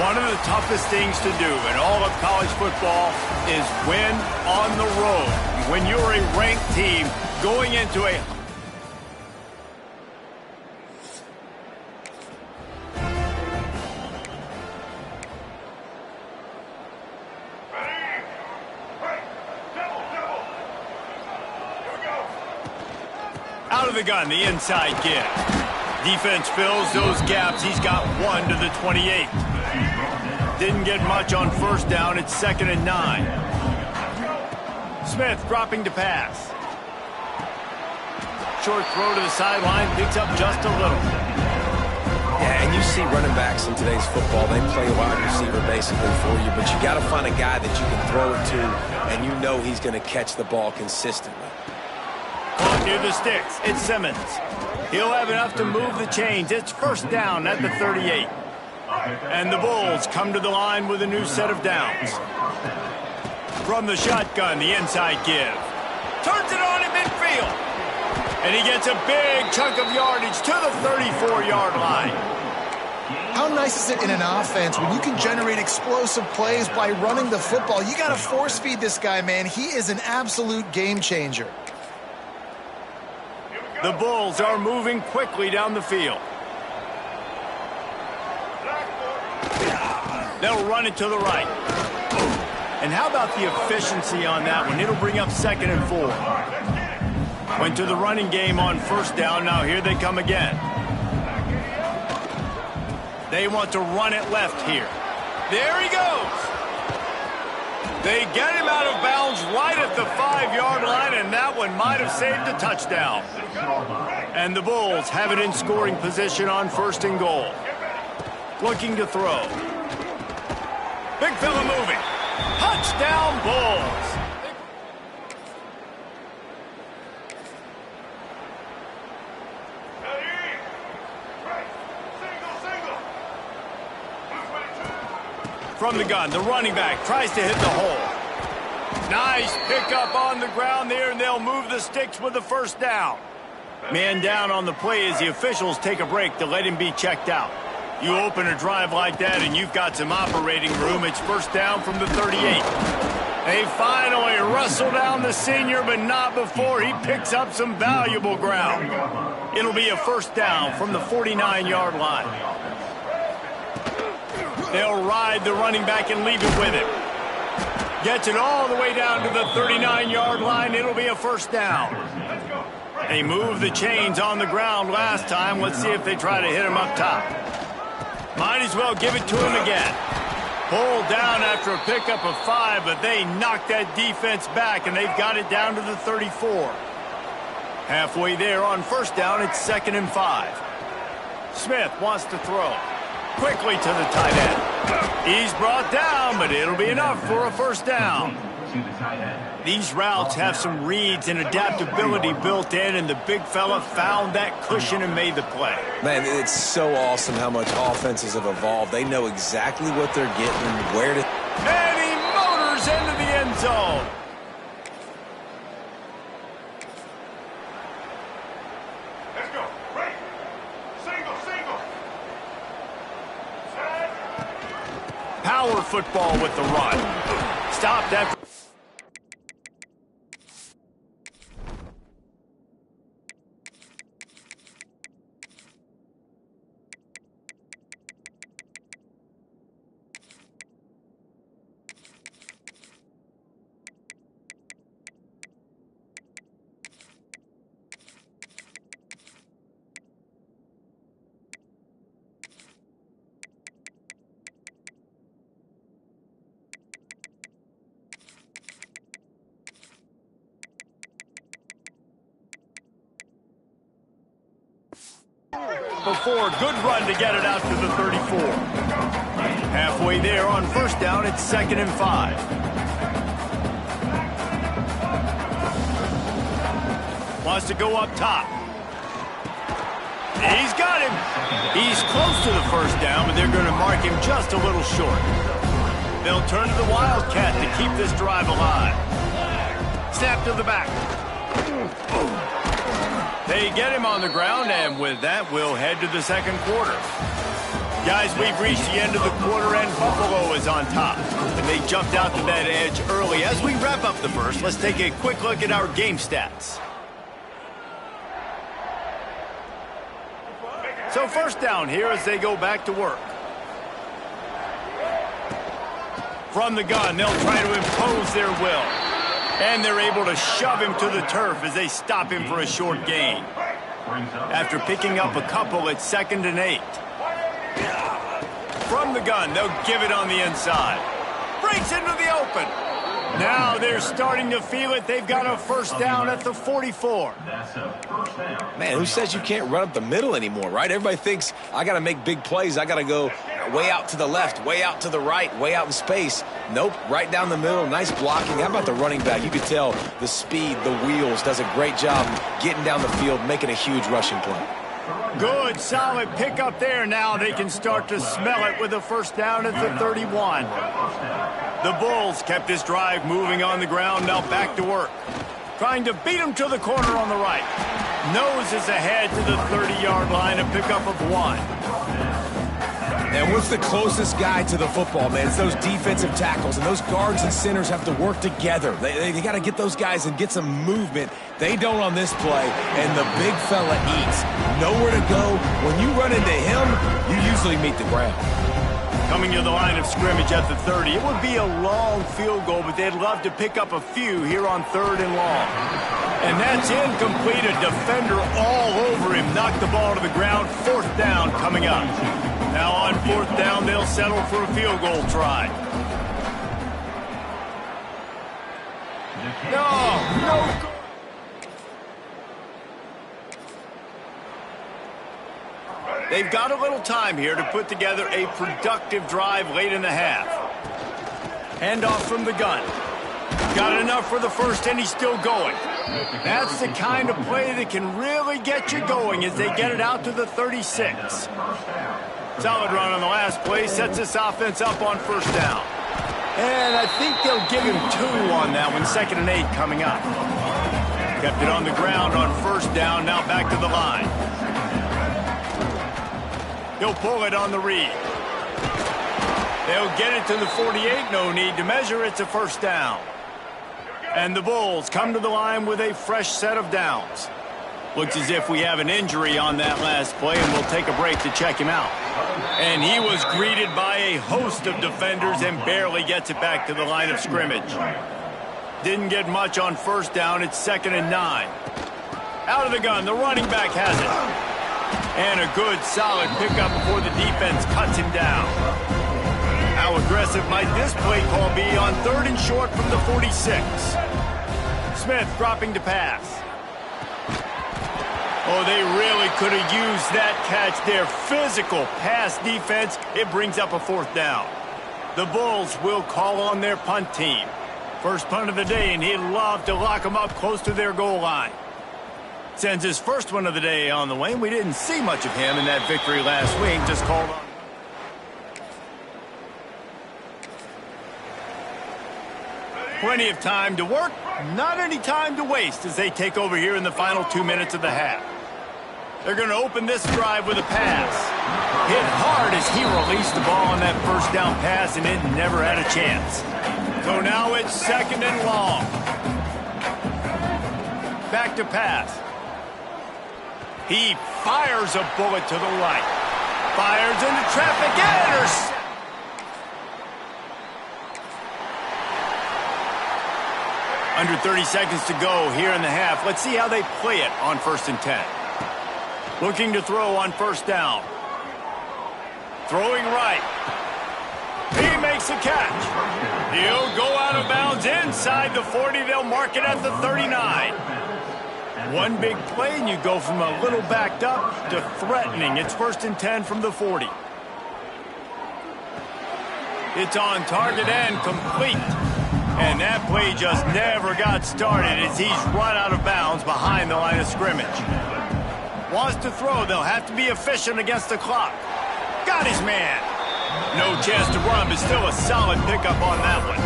One of the toughest things to do in all of college football is win on the road. When you're a ranked team going into a out of the gun, the inside give. Defense fills those gaps. He's got 1 to the 28. Didn't get much on first down. It's 2nd and 9. Smith dropping to pass. Short throw to the sideline. Picks up just a little. Yeah, and you see running backs in today's football, they play wide receiver basically for you, but you got to find a guy that you can throw it to, and you know he's going to catch the ball consistently. Caught near the sticks. It's Simmons. He'll have enough to move the chains. It's first down at the 38. And the Bulls come to the line with a new set of downs. From the shotgun, the inside give. Turns it on in midfield. And he gets a big chunk of yardage to the 34-yard line. How nice is it in an offense when you can generate explosive plays by running the football? You got to force feed this guy, man. He is an absolute game changer. The Bulls are moving quickly down the field. They'll run it to the right. And how about the efficiency on that one? It'll bring up 2nd and 4. Went to the running game on first down. Now here they come again. They want to run it left here. There he goes. They get him out of bounds right at the 5-yard line, and that one might have saved a touchdown. And the Bulls have it in scoring position on 1st and goal. Looking to throw. Big fella moving. Touchdown, Bulls. From the gun, the running back tries to hit the hole. Nice pickup on the ground there, and they'll move the sticks with the first down. Man down on the play as the officials take a break to let him be checked out. You open a drive like that and you've got some operating room. It's first down from the 38. They finally wrestle down the senior, but not before he picks up some valuable ground. It'll be a first down from the 49-yard line. They'll ride the running back and leave it with him. Gets it all the way down to the 39-yard line. It'll be a first down. They moved the chains on the ground last time. Let's see if they try to hit him up top. Might as well give it to him again. Pulled down after a pickup of 5, but they knocked that defense back, and they've got it down to the 34. Halfway there on first down, it's 2nd and 5. Smith wants to throw. Quickly to the tight end. He's brought down, but it'll be enough for a first down. These routes have some reads and adaptability built in, and the big fella found that cushion and made the play. Man, it's so awesome how much offenses have evolved. They know exactly what they're getting, where to... And he motors into the end zone. Let's go. Right. Single. Power football with the run. Stopped after... Before, good run to get it out to the 34. Halfway there on first down, it's 2nd and 5. Wants to go up top. He's got him. He's close to the first down, but they're going to mark him just a little short. They'll turn to the Wildcat to keep this drive alive. Snap to the back. They get him on the ground, and with that, we'll head to the second quarter. Guys, we've reached the end of the quarter, and Buffalo is on top. And they jumped out to that edge early. As we wrap up the first, let's take a quick look at our game stats. So first down here as they go back to work. From the gun, they'll try to impose their will. And they're able to shove him to the turf as they stop him for a short gain. After picking up a couple, it's 2nd and 8. From the gun, they'll give it on the inside. Breaks into the open. Now they're starting to feel it. They've got a first down at the 44. Man, who says you can't run up the middle anymore, right? Everybody thinks, I got to make big plays. I got to go way out to the left, way out to the right, way out in space. Nope, right down the middle. Nice blocking. How about the running back? You could tell the speed, the wheels, does a great job getting down the field, making a huge rushing play. Good, solid pickup there. Now they can start to smell it with a first down at the 31. The Bulls kept this drive moving on the ground, now back to work. Trying to beat him to the corner on the right. Noses ahead to the 30-yard line, a pickup of 1. And what's the closest guy to the football, man? It's those defensive tackles, and those guards and centers have to work together. They got to get those guys and get some movement. They don't on this play, and the big fella eats. Nowhere to go. When you run into him, you usually meet the ground. Coming to the line of scrimmage at the 30. It would be a long field goal, but they'd love to pick up a few here on 3rd and long. And that's incomplete. A defender all over him. Knocked the ball to the ground. 4th down coming up. Now on 4th down, they'll settle for a field goal try. No goal. They've got a little time here to put together a productive drive late in the half. Handoff from the gun. Got enough for the first, and he's still going. That's the kind of play that can really get you going as they get it out to the 36. Solid run on the last play, sets this offense up on 1st down. And I think they'll give him 2 on that one, 2nd and 8 coming up. Kept it on the ground on 1st down, now back to the line. He'll pull it on the read. They'll get it to the 48, no need to measure, it's a 1st down. And the Bulls come to the line with a fresh set of downs. Looks as if we have an injury on that last play, and we'll take a break to check him out. And he was greeted by a host of defenders and barely gets it back to the line of scrimmage. Didn't get much on 1st down. It's 2nd and 9. Out of the gun, the running back has it. And a good, solid pickup before the defense cuts him down. How aggressive might this play call be on 3rd and short from the 46? Smith dropping to pass. Oh, they really could have used that catch there. Physical pass defense. It brings up a 4th down. The Bulls will call on their punt team. First punt of the day, and he'd love to lock them up close to their goal line. Sends his first one of the day on the way. We didn't see much of him in that victory last week. Just called on. Plenty of time to work, not any time to waste as they take over here in the final 2 minutes of the half. They're going to open this drive with a pass. Hit hard as he released the ball on that 1st down pass, and it never had a chance. So now it's 2nd and long. Back to pass. He fires a bullet to the right. Fires into traffic. Intercepted. Under 30 seconds to go here in the half. Let's see how they play it on 1st and 10. Looking to throw on 1st down. Throwing right. He makes a catch. He'll go out of bounds inside the 40. They'll mark it at the 39. One big play, and you go from a little backed up to threatening. It's 1st and 10 from the 40. It's on target and complete. And that play just never got started as he's run out of bounds behind the line of scrimmage. Wants to throw. They'll have to be efficient against the clock. Got his man. No chance to run, but still a solid pickup on that one.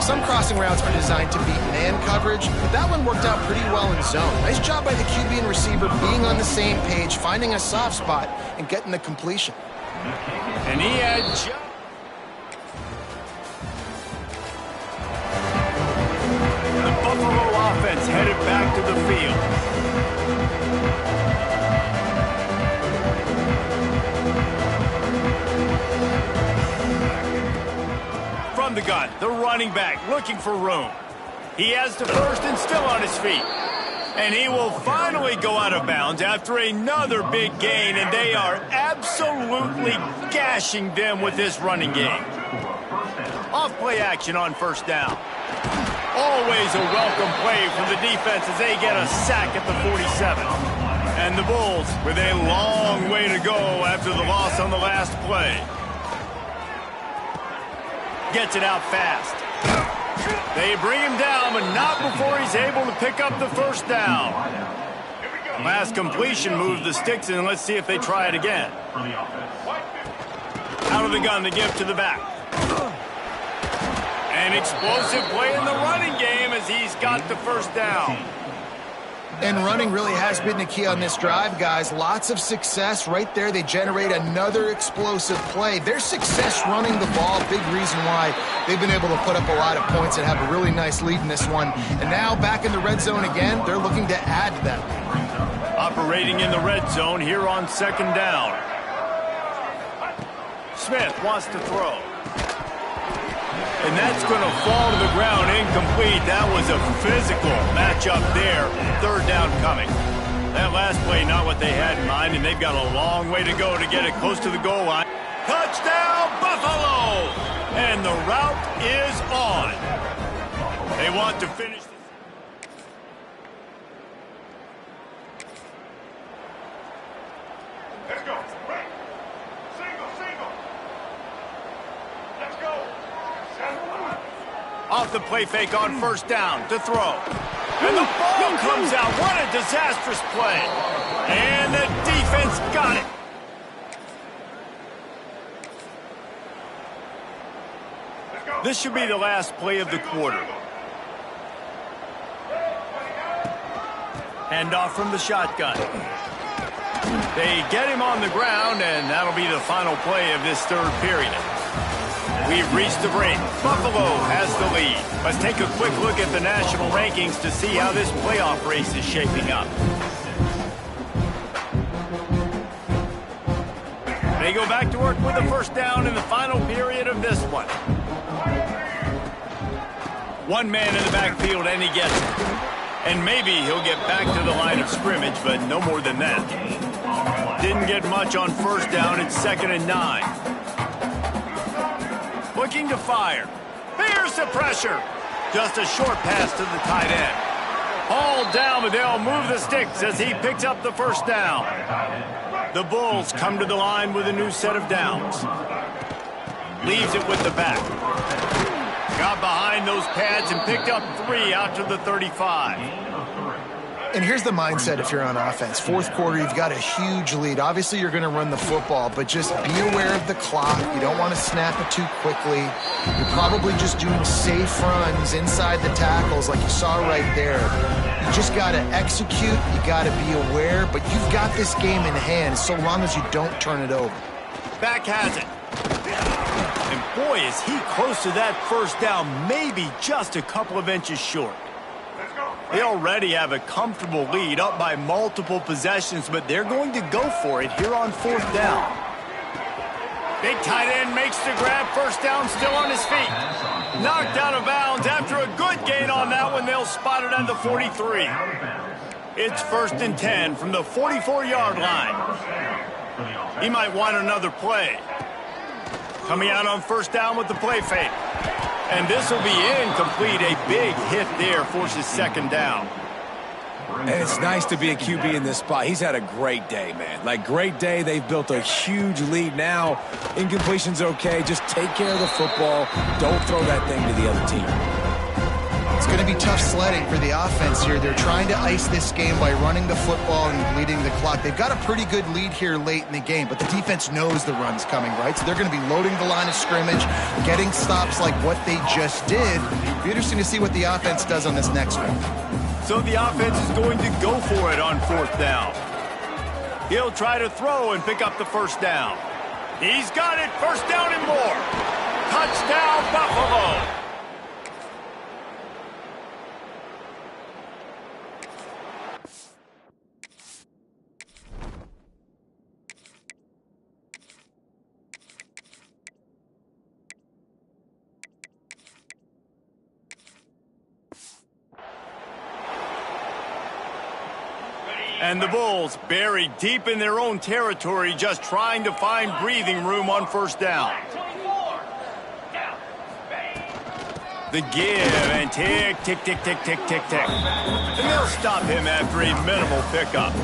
Some crossing routes are designed to beat man coverage, but that one worked out pretty well in zone. Nice job by the QB and receiver being on the same page, finding a soft spot, and getting the completion. And he had the Buffalo offense headed back to the field. From the gun, the running back looking for room. He has the first and still on his feet. And he will finally go out of bounds after another big gain, and they are absolutely gashing them with this running game. Off-play action on first down. Always a welcome play from the defense as they get a sack at the 47. And the Bulls with a long way to go after the loss on the last play. Gets it out fast. They bring him down, but not before he's able to pick up the first down. Last completion moved the sticks, and let's see if they try it again. Out of the gun to give to the back. An explosive play in the running game as he's got the first down. And running really has been the key on this drive, guys. Lots of success right there. They generate another explosive play. Their success running the ball, big reason why they've been able to put up a lot of points and have a really nice lead in this one. And now back in the red zone again, they're looking to add to that. Operating in the red zone here on second down. Smith wants to throw. And that's going to fall to the ground incomplete. That was a physical matchup there. Third down coming. That last play, not what they had in mind, and they've got a long way to go to get it close to the goal line. Touchdown, Buffalo! And the route is on. They want to finish. Let's go. Right. Single. Let's go. Off the play fake on first down to throw. And the ball comes out. What a disastrous play. And the defense got it. This should be the last play of the quarter. Handoff from the shotgun. They get him on the ground, and that'll be the final play of this third period. We've reached the break. Buffalo has the lead. Let's take a quick look at the national rankings to see how this playoff race is shaping up. They go back to work with the first down in the final period of this one. One man in the backfield, and he gets it. And maybe he'll get back to the line of scrimmage, but no more than that. Didn't get much on first down. It's 2nd and 9. Looking to fire. Here's the pressure. Just a short pass to the tight end. Hauled down, but they'll move the sticks as he picks up the first down. The Bulls come to the line with a new set of downs. Leaves it with the back. Got behind those pads and picked up 3 out to the 35. And here's the mindset if you're on offense. Fourth quarter, you've got a huge lead. Obviously, you're going to run the football, but just be aware of the clock. You don't want to snap it too quickly. You're probably just doing safe runs inside the tackles like you saw right there. You just got to execute. You got to be aware, but you've got this game in hand so long as you don't turn it over. Back has it. And boy, is he close to that first down, maybe just a couple of inches short. They already have a comfortable lead, up by multiple possessions, but they're going to go for it here on fourth down. Big tight end makes the grab, first down, still on his feet. Knocked out of bounds after a good gain on that one. They'll spot it at the 43. It's 1st and 10 from the 44-yard line. He might want another play. Coming out on first down with the play fake. And this will be incomplete. A big hit there forces 2nd down. And it's nice to be a QB in this spot. He's had a great day, man. Like, great day. They've built a huge lead now. Incompletion's okay. Just take care of the football. Don't throw that thing to the other team. It's going to be tough sledding for the offense here. They're trying to ice this game by running the football and bleeding the clock. They've got a pretty good lead here late in the game, but the defense knows the run's coming, right? So they're going to be loading the line of scrimmage, getting stops like what they just did. It'll be interesting to see what the offense does on this next one. So the offense is going to go for it on 4th down. He'll try to throw and pick up the first down. He's got it, first down and more. Touchdown, Buffalo. And the Bulls buried deep in their own territory, just trying to find breathing room on 1st down. The give and tick, tick, tick, tick, tick, tick, tick. And they'll stop him after a minimal pickup.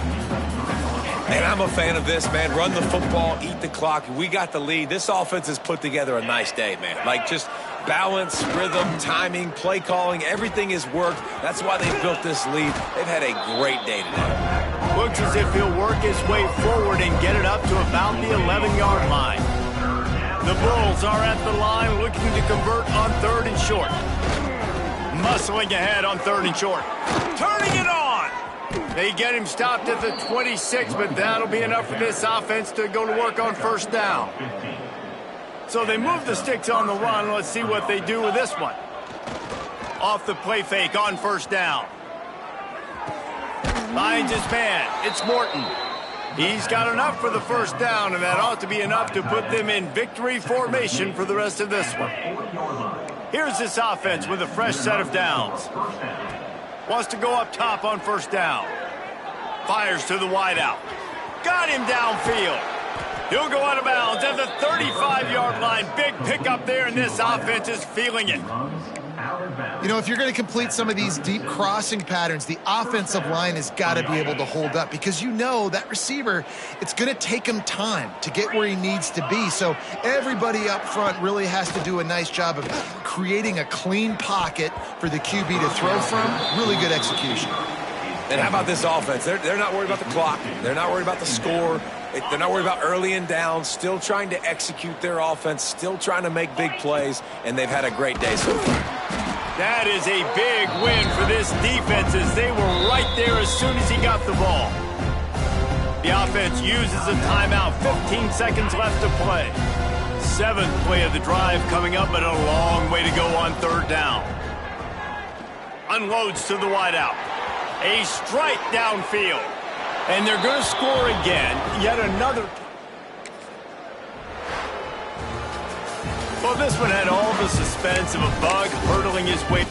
And I'm a fan of this, man. Run the football, eat the clock. We got the lead. This offense has put together a nice day, man. Like, just balance, rhythm, timing, play calling, everything has worked. That's why they've built this lead. They've had a great day today. Looks as if he'll work his way forward and get it up to about the 11-yard line. The Bulls are at the line looking to convert on 3rd and short. Muscling ahead on 3rd and short. Turning it on! They get him stopped at the 26, but that'll be enough for this offense to go to work on 1st down. So they move the sticks on the run. Let's see what they do with this one. Off the play fake on 1st down. Finds his man. It's Morton. He's got enough for the first down, and that ought to be enough to put them in victory formation for the rest of this one. Here's this offense with a fresh set of downs. Wants to go up top on 1st down. Fires to the wideout. Got him downfield. He'll go out of bounds at the 35-yard line. Big pickup there, and this offense is feeling it. You know, if you're going to complete some of these deep crossing patterns, the offensive line has got to be able to hold up, because you know that receiver, it's going to take him time to get where he needs to be. So everybody up front really has to do a nice job of creating a clean pocket for the QB to throw from. Really good execution. And how about this offense? They're not worried about the clock. They're not worried about the score. They're not worried about early and down. Still trying to execute their offense. Still trying to make big plays. And they've had a great day so far. That is a big win for this defense, as they were right there as soon as he got the ball. The offense uses a timeout. 15 seconds left to play. 7th play of the drive coming up, but a long way to go on 3rd down. Unloads to the wideout. A strike downfield. And they're going to score again. Yet another. Well, this one had all the suspense of a bug hurtling his way.